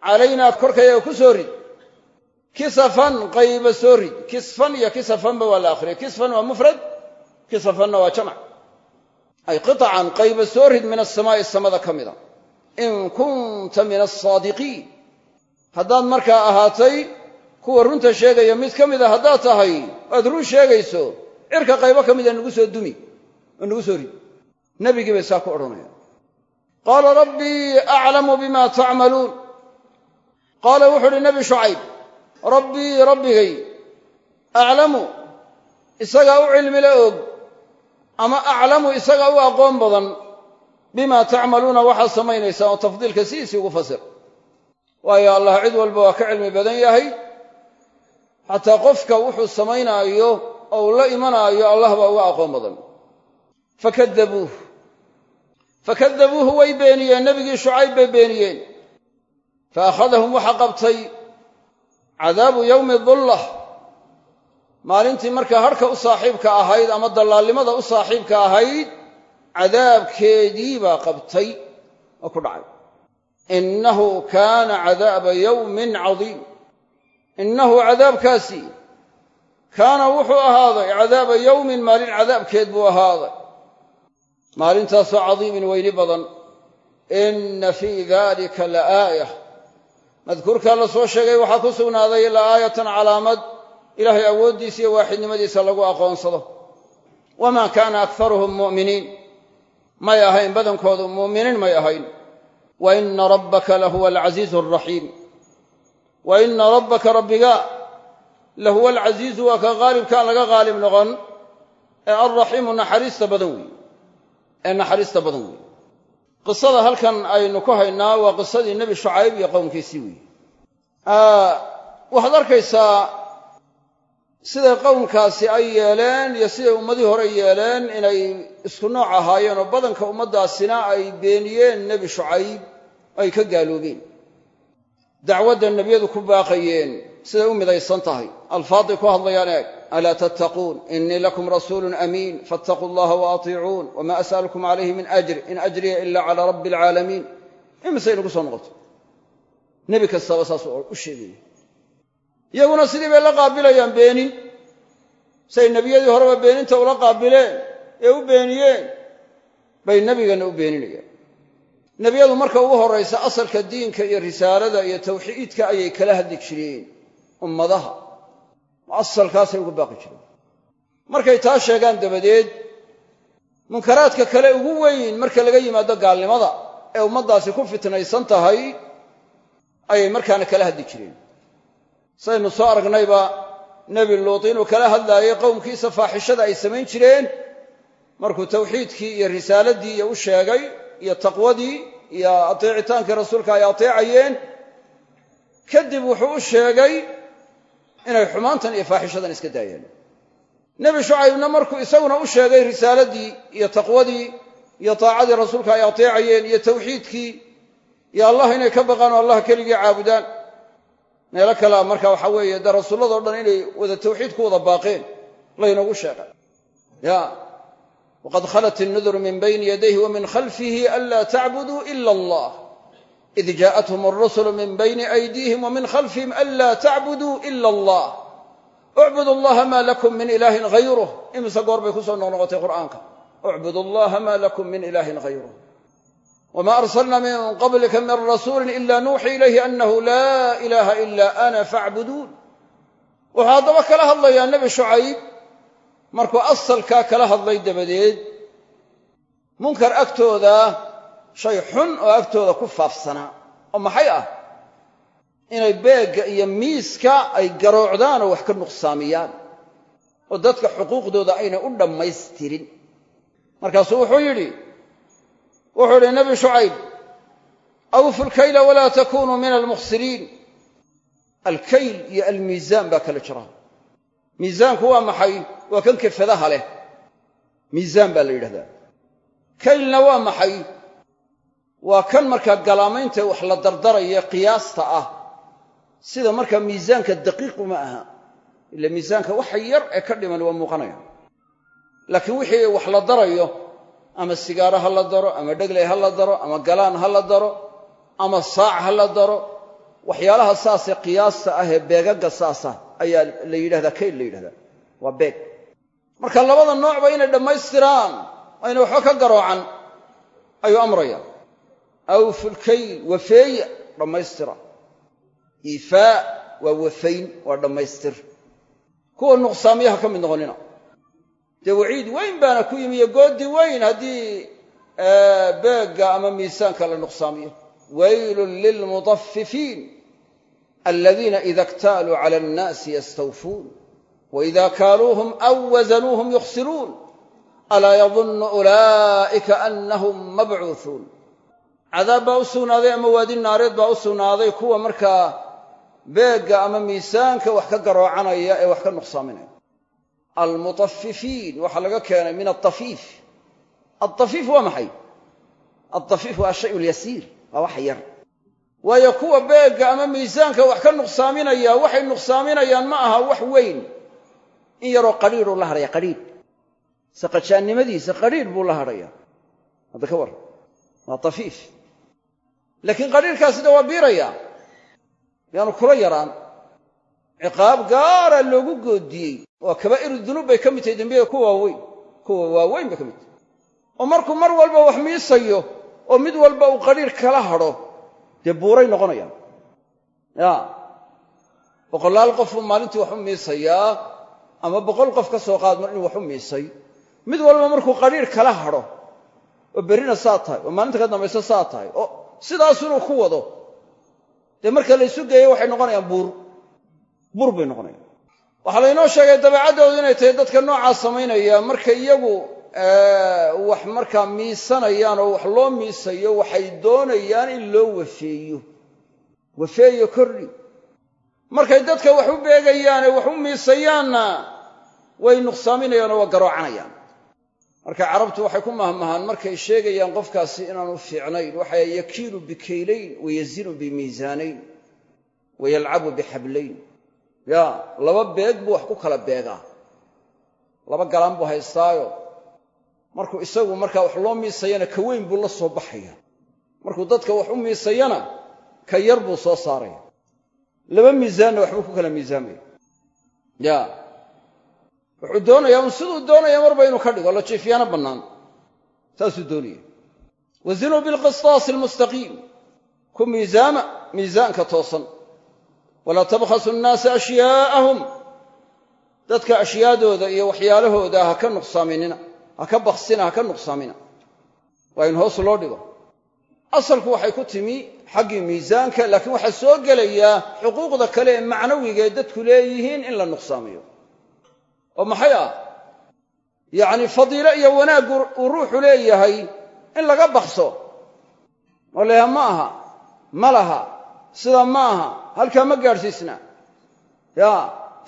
A: calaynaa korkayaga ku soo rid kisafan qayba soo rid kisfan iyo kisafanba waa la akhriyay kisfan waa mufrad kisafanna waa jamc ay qiطcan qayba soo rid min asamaa'i samada ka mida in kunta min asaadiqiin haddaad markaa ahaatay kuwa runta sheegaya mid ka mida haddaad tahay waad run sheegayso cirka qaybo ka mida nagu soo dumi oo nagu soo rid nebigii bay saa ku odhanayaan qaala rabbii aclamu bima tacmaluun qaala wuxuu uhi nebi shucayb rabbii rabbigay aclamu isagaa u cilmile og ama aclamu isagaa u aqoon badan bima tacmaluuna waxaad samaynaysaan oo tafdiilka sidiisii ugu fasir waayo allah cid walba waa ka cilmi badan yahay xataa qofka wuxuu samaynaayo oo uu la imanaayo allah baa uga aqoon badan fakadabuuhu way beeniyeen nebigii shucayb bay beeniyeen faakhadahum waxa qabtay cadaabu yowmi dullah maalintii markaa harhka u saaxiibka ahayd ama dallaalnimada u saaxiibka ahayd cadaabkeedii baa qabtay oo ku dhacay innahu kaana cadaaba yowmin cadiim innahu cadaabkaasi kaana wuxuu ahaaday cadaaba yowmin maalin cadaabkeed buu ahaaday maalintaasoo cadiimin weyni badan inna fii daalika laaayah madkuurkaa la soo sheegay waxaa ku sugnaaday laaayatan calaamad ilaahay awooddiisa iyo waaxidnimadiisa lagu aqoonsado wamaa kaana akharuhum mu'miniin may ahayn badankoodu mu'miniin may ahayn wa ina rabbaka lahuwa alcasiizu alraxiim wa ina rabbaka rabbiga lahuwa alcasiizu waa ka qaalibkaan laga qaalib noqon ee alraxiimu naxariista badan weeye qisada halkan aynu ku haynaa waa qisadii nebi shucayb iyo qowmkiisii weeye waxaad arkaysaa siday qowmkaasi ay yeeleen iyo siday ummadii hore yeeleen inay isku nooc ahaayeen oo badanka ummaddaasina ay beeniyeen nebi shucayb ay ka gaaloobeen dacwadda nebiyadu ku baaqayeen siday u midaysan tahay alfaaday ku hadlayaan eeg alaa tattaquun innii lakum rasuulun amiin fattaquu allaha wa atiicuun wamaa as'alukum calayhi min ajr in ajriya ila calaa rabbi alcaalamiin imise inugu soo noqoto nebi kastaba saas u sheegaya iyaguna sidii bay la qaabilayaan beenin say nebiyadii horeba beeninta ula qaabileen ee u beeniyeen bay nebigana u beeninayaan nebiyadu marka ugu horraysa asalka diinka iyo risaalada iyo tawxiidka ayay kala hadli jireen ummadaha asalkaasay ugu baaqi jireen markay taa sheegaan dabadeed munkaraadka kale ugu weyn marka laga yimaado gaalnimada ee ummaddaasi ku fitnaysan tahay ayay markaana kala hadli jireen saynu soo aragnayba nebi luut inuu kala hadlaayay qowmkiisa faaxishada ay samayn jireen markuu tawxiidkii iyo risaaladii iyo u sheegay iyo taqwadii iyo ateecitaankii rasuulka ay ateecayeen kadib wuxuu u sheegay inay xumaantan iyo faaxishadan iska daayeen nebi shucaybna markuu isaguna u sheegay risaaladii iyo taqwadii iyo taacadii rasuulka ay ateecayeen iyo tawxiidkii iyo allah inay ka baqaan oo allah keligii caabudaan meelo kalea marka waxaa weeye dee rasuulladoo dhan inay wada tawxiid ku wada baaqeen laynoogu sheegay waqad khalat innuduru min bayni yadayhi wa min khalfihi anlaa tacbuduu ila allah id jaa'athum alrusulu min bayni aydiihim wa min khalfihim anlaa tacbuduu ila allah ucbudu allaha maa lakum min ilaahin hayruh imise goor bay ku soo noqnoqotay qur'aanka ucbudu allaha maa lakum min ilaahin hayruh wma arsalna min qablika min rasuuli ila nuuxii ilayhi annahu laa ilaaha ila ana faacbuduun wuxuu haddaba kala hadlayaa nebi shucayb markuu asalkaa kala hadlay dabadeed munkar agtooda shay xun oo agtooda ku faafsanaa oo maxay ah inay beegga iyo miiska ay garoocdaan oo wax ka nuqsaamiyaan oo dadka xuquuqdooda aynay u dhammaystirin markaasuu wuxuu yidhi nebi shucayb awfu lkayla walaa takunuu min almukhsiriin alkayl iyo almiisaan baa kala jira miisaanku waa maxay waa kan kefadaha leh miisaan baa la yidhahdaa kaylna waa maxay waa kan markaa galaamaynta wax la dardaraya qiyaasta ah sida markaa miisaanka daqiiq uma aha ila miisaanka waxa yar ee ka dhiman waa muuqanaya laakiin wixii wax la darayo ama sigaaro ha la daro ama dhegley ha la daro ama galaan ha la daro ama saac ha la daro waxyaalaha saasee qiyaasta ah ee beegagga saasa ayaa la yidhahdaa kayl la yidhahdaa waa beeg marka labada noocba inay dhammaystiraan ayna waxba ka garoocan ayuu amraya awfu lkayl wafeeya dhammaystira iifaa waa wafayn waa dhammaystir kuwa nuqsaamiyaha ka mid noqonina dee waciid weyn baana ku yimi iyo goodi weyn haddii beegga ama miisaanka la nuqsaamiyo waylun lilmudaffifiin aladiina ida iktaaluu cala annaasi yastawfuun waida kaaluuhum aw wasanuuhum yukhsiruun alaa yadunnu ulaa'ika annahum mabcuuhuun cadaab baa u sugnaaday ama waadi naareed baa u sugnaaday kuwa markaa beegga ama miisaanka wax ka garoocanaya ee wax ka nuqsaaminaya almutafifiin waxaa laga keenay min atafiif altafiif waa maxay altafiif waa ashay lyasiir waa wax yar waayo kuwa beegga ama miisaanka wax ka nuqsaaminaya waxay nuqsaaminayaan ma aha wax weyn in yaroo qadhiidhuu la hadhaya qadhiidh saqajaannimadiisa qadhiidh buu la hadhaya hadda ka war waa tafiif laakiin qadhiidhkaasina waa biiraya yaanu kula yaraan ciqaab gaara loogu goodiyey waa kabaa'iru dunuub bay ka mid tahay dembiyada kuwa waaweyn bay ka mid tahay oo markuu mar walba wax miisayo oo mid walba uu qadhiidh kala hadho dee buuray noqonayaan ya boqolaal qofuu maalintii wax u miisayaa ama 100 qof ka soo qaad mar inuu wax u miisay mid walba markuu qadhiidh kala hadho oo berrina saa tahay oo maalinta ka dambaysa saa tahay oo sidaas inuu ku wado dee marka la isu geeyo waxay noqonayaan buur bay noqonayaan waxaa laynoo sheegay dabeecaddoodu inay tahay dadka noocaa samaynaya marka iyagu wax markaa miisanayaan oo wax loo miisayo waxay doonayaan in loo wafeeyo kordhi markay dadka wax u beegayaan ee wax u miisayaanna way nuqsaaminayaan oo waa garoocanayaan marka carabtu waxay ku mahmahaan markay sheegayaan qofkaasi inaanu fiicnayn waxay yakiilu bikaylayn wayazinu bimiisaanayn wayalcabu bixablayn ya laba beeg buu wax ku kala beegaa laba galaan buu haystaayo markuu isagu markaa wax loo miisayana ka weyn buu la soo baxaya markuu dadka wax u miisayana ka yar buu soo saaraya laba miisaanna waxbuu ku kala miisaamaya ya wuxuu doonayaa un siduu doonaya marba inuu ka dhigo la jiifyaana bannaan saasuu doonaya wazinuu bilqistaasi almustaqiim ku miisaama miisaanka toosan walaa tabkhasu nnaasa ashyaa'ahum dadka ashyaadooda iyo waxyaalahooda ha ka nuqsaaminina ha ka baksina ha ka nuqsaamina waa in hoos loo dhigo asalku waxay ku timi xaggii miisaanka laakiin waxaa soo gelayaa xuquuqda kale ee macnawiga ee dadku leeyihiin in la nuqsaamiyo oo maxay ah yacni fadiilo iyo wanaag uu ruuxu leeyahay in laga bakso oo leeyaha ma aha ma laha sida ma aha halkaa ma gaadhsiisna ya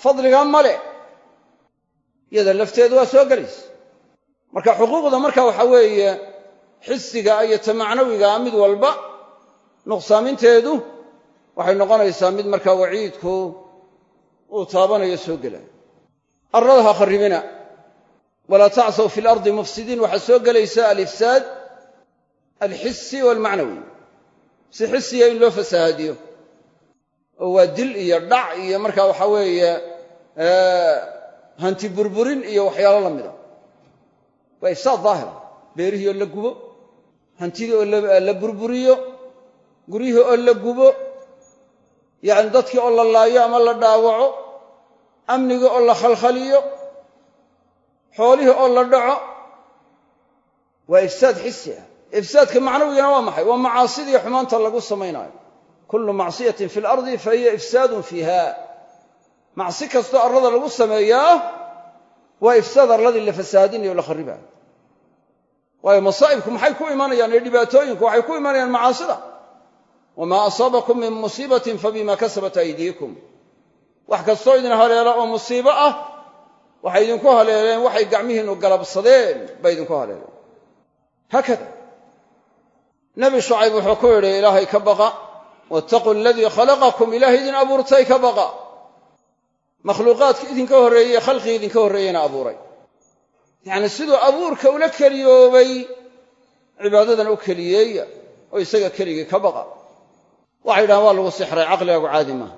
A: fadligaa male iyada lafteedu waa soo gelaysa marka xuquuqda marka waxa weeye xisiga iyo ta macnawigaa mid walba nuqsaaminteedu waxay noqonaysaa mid markaa waciidku uu taabanayo soo gelaya arlada ha kharribina walaa tacsaw fi lardi mufsidiin waxaa soo gelaysa alifsaad alxisi waalmacnawi si xisiya in loo fasahaadiyo oo waa dil iyo dhac iyo markaa waxa weeye hanti burburin iyo waxyaalo la mida waa ifsaad daahira beerihii oo la gubo hantidii oo la burburiyo guryihii oo la gubo yacni dadkii oo la laayo ama la dhaawaco amnigii oo la khalkhaliyo xoolihii oo la dhaco waa ifsaad xisi ah ifsaadka macnawigana waa maxay waa macaasidii xumaanta lagu samaynaayo kullu macsiyatin fi lardi fa hiya ifsaadun fiiha macsi kastoo arlada lagu sameeyaa waa ifsaad arladii la fasahaadinayo o la kharribaayo waayo masaa'ibku maxay ku imanayaan ee dhibaatooyinku waxay ku imanayaan macaasida wamaa asaabakum min musiibatin fabima kasabat aydiikum wax kastoo idin haleela oo musiibo ah waxay idinku haleeleen waxay gacmihiinnu galabsadeen bay idinku haleeleen haakada nebi shucayb wuxuu ku yidhi ilaahay ka baqa wattaquu aladii khalaqakum ilaahay idin abuurtay ka baqa makhluuqaadka idinka horreeyey khalqigii idinka horreeyeyna abuuray yacni siduu abuurka ula keliyoobay cibaadadana u keliyeeya oo isaga keligii ka baqa waxay yidhahaan waa lagu sixray caqligaagu caadi maaha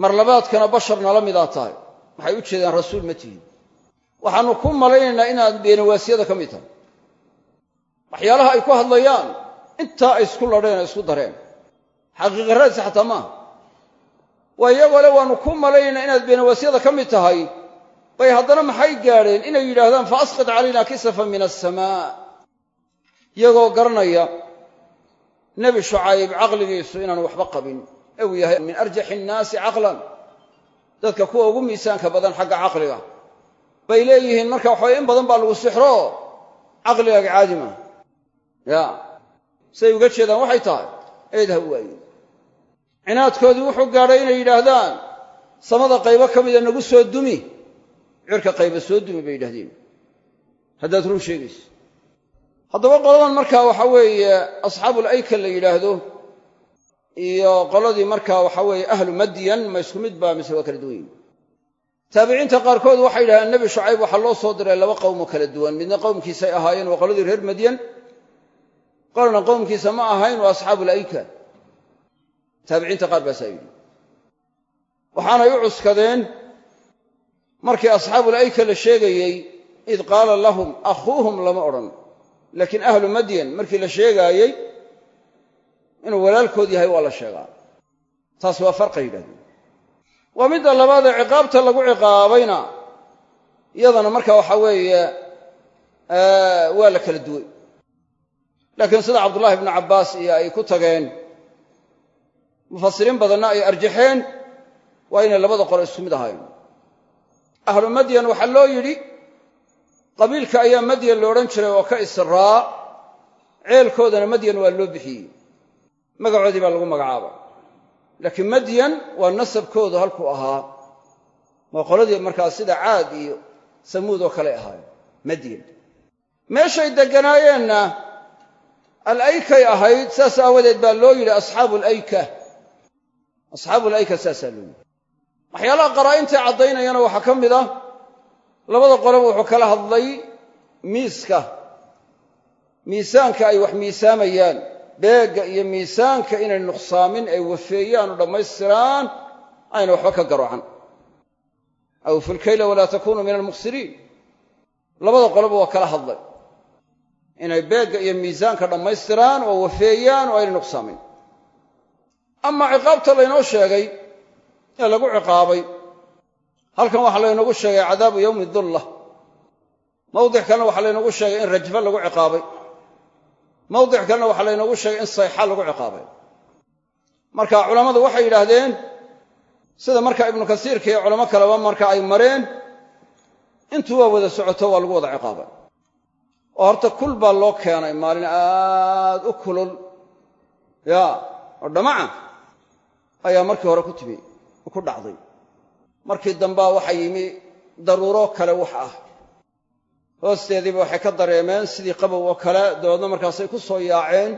A: mar labaadkana bashar nala midaa tahay waxay u jeedaan rasuul ma tihin waxaannu ku malaynaynaa inaad beenawaasyada ka mid tahay waxyaalaha ay ku hadlayaan intaa ay isku ladheen oo isku dareen xaqiiqa raadsi xataa maaha waa iyagoo le waannu ku malaynaynaa inaad beenawaasyada ka mid tahay bay haddana maxay gaadheen inay yidhaahdaan fa asqit calayna kisafan min asamaa iyagoo garanaya nebi shucayb caqligiisu inaanu waxba qabin ee uu yahay min arjaxi innaasi caqlan dadka kuwa ugu miisaanka badan xagga caqliga bay leeyihiin marka waxa in badan baa lagu sixro caqligaaga caadi maaha ya say uga jeedaan waxay tahay eed ha waaye cinaadkoodii wuxuu gaadhay inay yidhaahdaan samada qaybo ka mida nagu soo dumi cirka qaybo soo dumi bay yidhahdeen haddaad run sheegayso haddaba qoladan markaa waxa weeye asxaabul ayka la yidhaahdo iyo qoladii markaa waxa weeye ahlu madyan ma isku mid baa mise waa kala duwan yihin taabiciinta qaarkood waxay yidhahdeen nebi shucayb waxaa loo soo diray laba qowmo kala duwan midna qowmkiisay ahaayeen waa qoladii reer madyan qolna qowmkiisa ma ahayn waa asxaabul ayka taabiciinta qaar baasaa yidhi waxaanay u cuskadeen markii asxaabul ayka la sheegayey id qaala lahum akhuuhum lama odhan laakiin ahlu madyan markii la sheegaayey inuu walaalkood yahay waa la sheegaa taas waa farqay yidhahdeen waa midda labaadee ciqaabta lagu ciqaabayna iyadana marka waxa weeye waa la kala duway laakiin sida cabdullaahi ibnu cabbaas iyo ay ku tageen mufasiriin badanna ay arjaxeen waa inay labada qolo isku mid ahayn ahlu madyan waxaa loo yidhi qabiilka ayaa madyan lo odhan jiray oo ka israa ceelkoodana madyan waa loo bixiyey magacoodii baa lagu magacaabay laakiin madyan waa nasabkoodu halkuu ahaa waa qoladii markaa sida caad iyo samuud oo kale ahaayeen madyan meeshay degganaayeenna alaykay ahayd saas aawadeed baa loo yidhi asxaabuulayka saasaa loo yidhi waxyaalaha qaraa'intai caddaynayana waxaa ka mid ah labada qoloba wuxuu kala hadlay miisaanka ay wax miisaamayaan beegga iyo miisaanka inay nuqsaamin ay wafeeyaan oo dhammaystiraan ayna waxba ka garoocan awfu lkayla walaa takunuu min almukhsiriin labada qoloba waa kala hadlay inay beegga iyo miisaanka dhammaystiraan oo wafeeyaan oo ayna nuqsaamin ama ciqaabta laynoo sheegay ee lagu ciqaabay halkan waxaa laynoogu sheegay cadaabu yowmi dulla mawdic kalena waxaa laynoogu sheegay in rajfa lagu ciqaabay mawdic kalena waxaa laynoogu sheegay in sayxa lagu ciqaabay marka culammadu waxay yidhaahdeen sida marka ibnu kasiirka iyo culamo kaleba marka ay mareen intuu waa wada socoto waa lagu wada ciqaabay oo horta kul baa loo keenay maalin aad u kulul ya oo dhamaca ayaa markii hore ku timi ku dhacday markii dambaa waxaa yimi daruuro kale wax ah hoosteediiba waxay ka dareemeen sidii qabow oo kale dabeedna markaasay ku soo yaaceen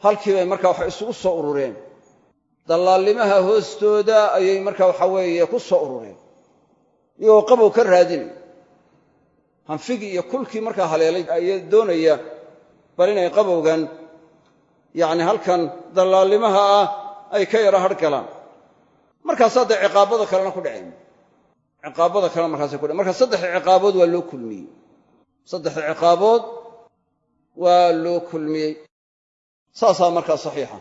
A: halkii bay markaa waxa isugu soo urureen dallaallimaha hoostooda ayay markaa waxa weeye ku soo urureen iyagoo qabow ka raadinay hanfigii iyo kulkii markaa haleelay ayay doonaya bal inay qabowgan yacni halkan dallaallimaha ah ay ka yara hadh galaan markaasaa dee ciqaabada kalena ku dhaceen ciqaabada kalena markaasay ku dhaceen marka saddexda ciqaabood waa loo kulmiyey saddexda ciqaabood waa loo kulmiyey saasaa markaa saxiixa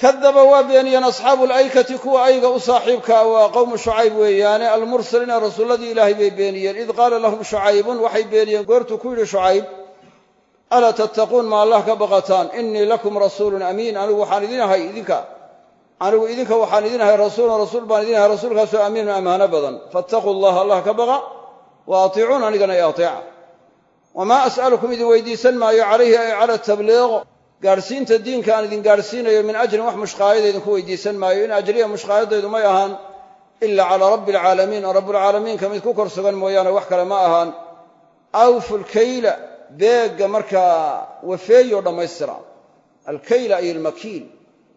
A: kadaba waa beeniyeen asxaabu alaykati kuwa ayga u saaxiibkaa waa qowmu shucayb weeyaane almursaliina rasuulladii ilaahay bay beeniyeen id qaala lahum shucaybun waxay beeniyeen goortuu ku yidhi shucayb alaa tattaquun ma allah ka baqataan innii lakum rasuulun amiin anigu waxaan idin ahay idinka waxaan idin ahay rasuulun rasuul baan idin ahay rasuulkaasoo amiinun ammaano badan fattaquu allaha allah ka baqa wa atiicuun anigana i ateeca wamaa as'alukum idin weydiisan maayo calayhi ay cala tabliiq gaadhsiinta diinka aan idin gaadhsiinayo min ajrin wax mushqaayada idinku weydiisan maayo in ajriya mushqaayadaydu may ahaan ila calaa rabbi alcaalamiin oo rabbulcaalamiinka mid ku kor sugan mooyaane wax kale ma ahaan awfu lkayla beegga markaa wafeeyo dhammaystira alkayla ay almakiil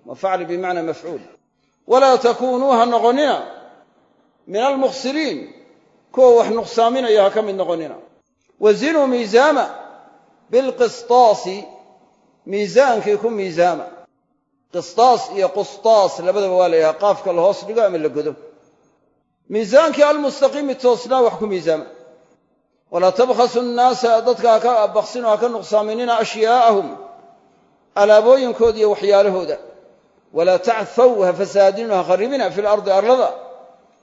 A: wa facli bimacnaa mafcuul walaa takuunuu ha noqonnina min almukhsiriin kuwa wax nuqsaaminaya ha ka mid noqonnina wazinuu miisaama bilqistaasi miisaankii ku miisaama qistaas iyo qustaas labadaba waa la yidhaha qaafka la hoos dhigo ama la godo miisaankii almustaqiimi toosnaa wax ku miisaama walaa tabkhasu nnaasa dadka ha ka baksin oo ha ka nuqsaaminina ashyaa'ahum alaabooyinkooda iyo waxyaalahooda walaa tacthaw ha fasaadinoo ha kharribina fi lardi arlada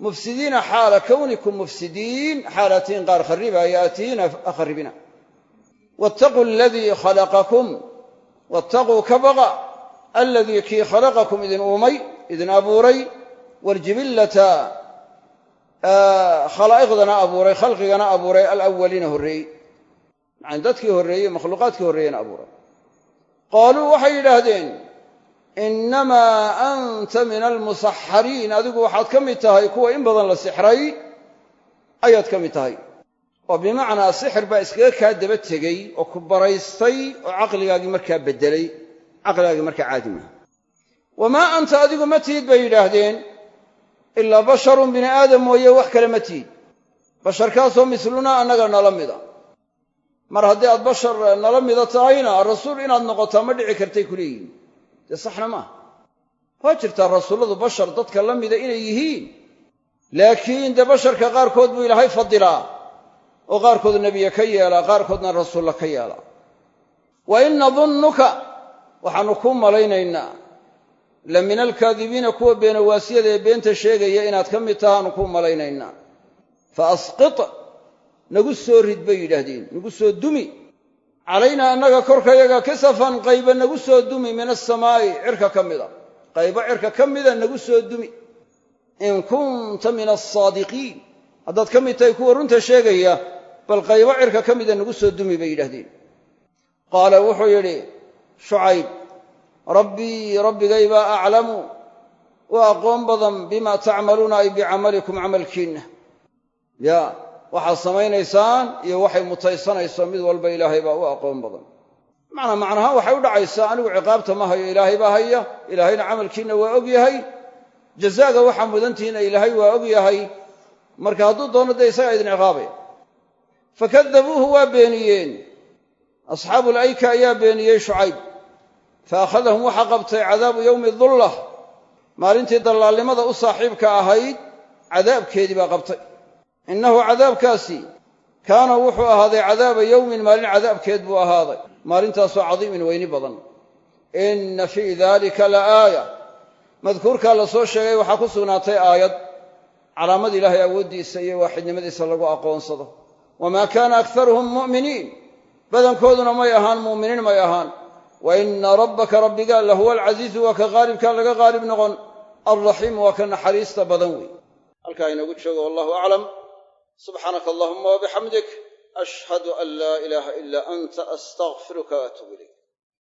A: mufsidiina xaala kownikum mufsidiin xaalatiin qaar kharribaaya aatiina ha kharribina wattaquu aladii khalaqakum wattaquu ka baqa aladii kii khalaqakum idin uumay idin abuuray waljibillata khalaa'iqdana abuuray khalqigana abuuray alawwaliina horreeyey yacni dadkii horreeyey makhluuqaadkii horreeyena abuuray qaaluu waxay yidhaahdeen innamaa anta min almusaxariin adigu waxaad ka mid tahay kuwa in badan la sixray ayaad ka mid tahay oo bimacnaa sixir baa iskaga kaa daba tegey oo ku baraystay oo caqligaagii markaa beddelay caqligaagii markaa caadi maaha wamaa anta adigu ma tihid bay yidhaahdeen ilaa basharun bini aadam mooye wax kale ma tihid basharkaasoo mislunaa annaga nala mida mar haddii aad bashar nala mida tahayna rasuul inaad noqotaa ma dhici kartay ku leeyihin dee saxna maaha waa jirtaa rasuulladu bashar dadka la mida inay yihiin laakiin dee basharka qaarkood buu ilaahay fadilaa oo qaarkood nebiye ka yeelaa qaarkoodna rasuulla ka yeelaa wa in nadunnuka waxaannu kuu malaynaynaa la min alkaadibiina kuwa beenawaasiyada ee beenta sheegaya inaad ka mid tahaannu kuu malaynaynaa fa asqit nagu soo rid bay yidhaahdeen nagu soo dumi calaynaa annaga korkayaga kisafan qayba nagu soo dumi min asamaa'i cirka ka mida qaybo cirka ka mida nagu soo dumi in kunta min alsaadiqiin haddaad ka mid tahay kuwa runta sheegaya bal qaybo cirka ka mida nagu soo dumi bay yidhahdeen qaala wuxuu yidhi shucayb rabbii rabbigay baa aclamu waa aqoon badan bimaa tacmaluuna ay bicamalikum camalkiinna yaa waxaad samaynaysaan iyo waxay mutaysanayso mid walba ilaahay baa u aqoon badan macnahaan waxay u dhacaysaa anigu ciqaabta ma hayo ilaahay baa haya ilaahayna camalkiinna waa og yahay jazaaga waxaa mudantihiinna ilaahay waa og yahay marka hadduu doono dee isagaa idin ciqaabaya fakadabuuhu waa beeniyeen asxaabu layka ayaa beeniyey shucayb fa akhadahum waxaa qabtay cadaabu yowmi dullah maalintii dallaalnimada u saaxiibka ahayd cadaabkeedii baa qabtay innahu cadaabkaasi kaana wuxuu ahaaday cadaaba yowmin maalin cadaabkeed buu ahaaday maalintaasoo cadiimin weyni badan inna fii daalika la aaya madkuurkaa la soo sheegay waxaa ku sugnaatay aayad calaamad ilaahay awooddiisa iyo waaxidnimadiisa lagu aqoonsado wamaa kaana akharuhum mu'miniin badankooduna may ahaan mu'miniin may ahaan wa inna rabbaka rabbiga lahuwa alcasiizu waa ka qaalibkaa laga qaalib noqon alraxiimu waa ka naxariista badan wey halkaa inagu joogo wallahu aclam subxaanaka allahuma wabixamdik ashhadu an laa ilaaha ilaa anta astaqfiruka waatuubu ilayk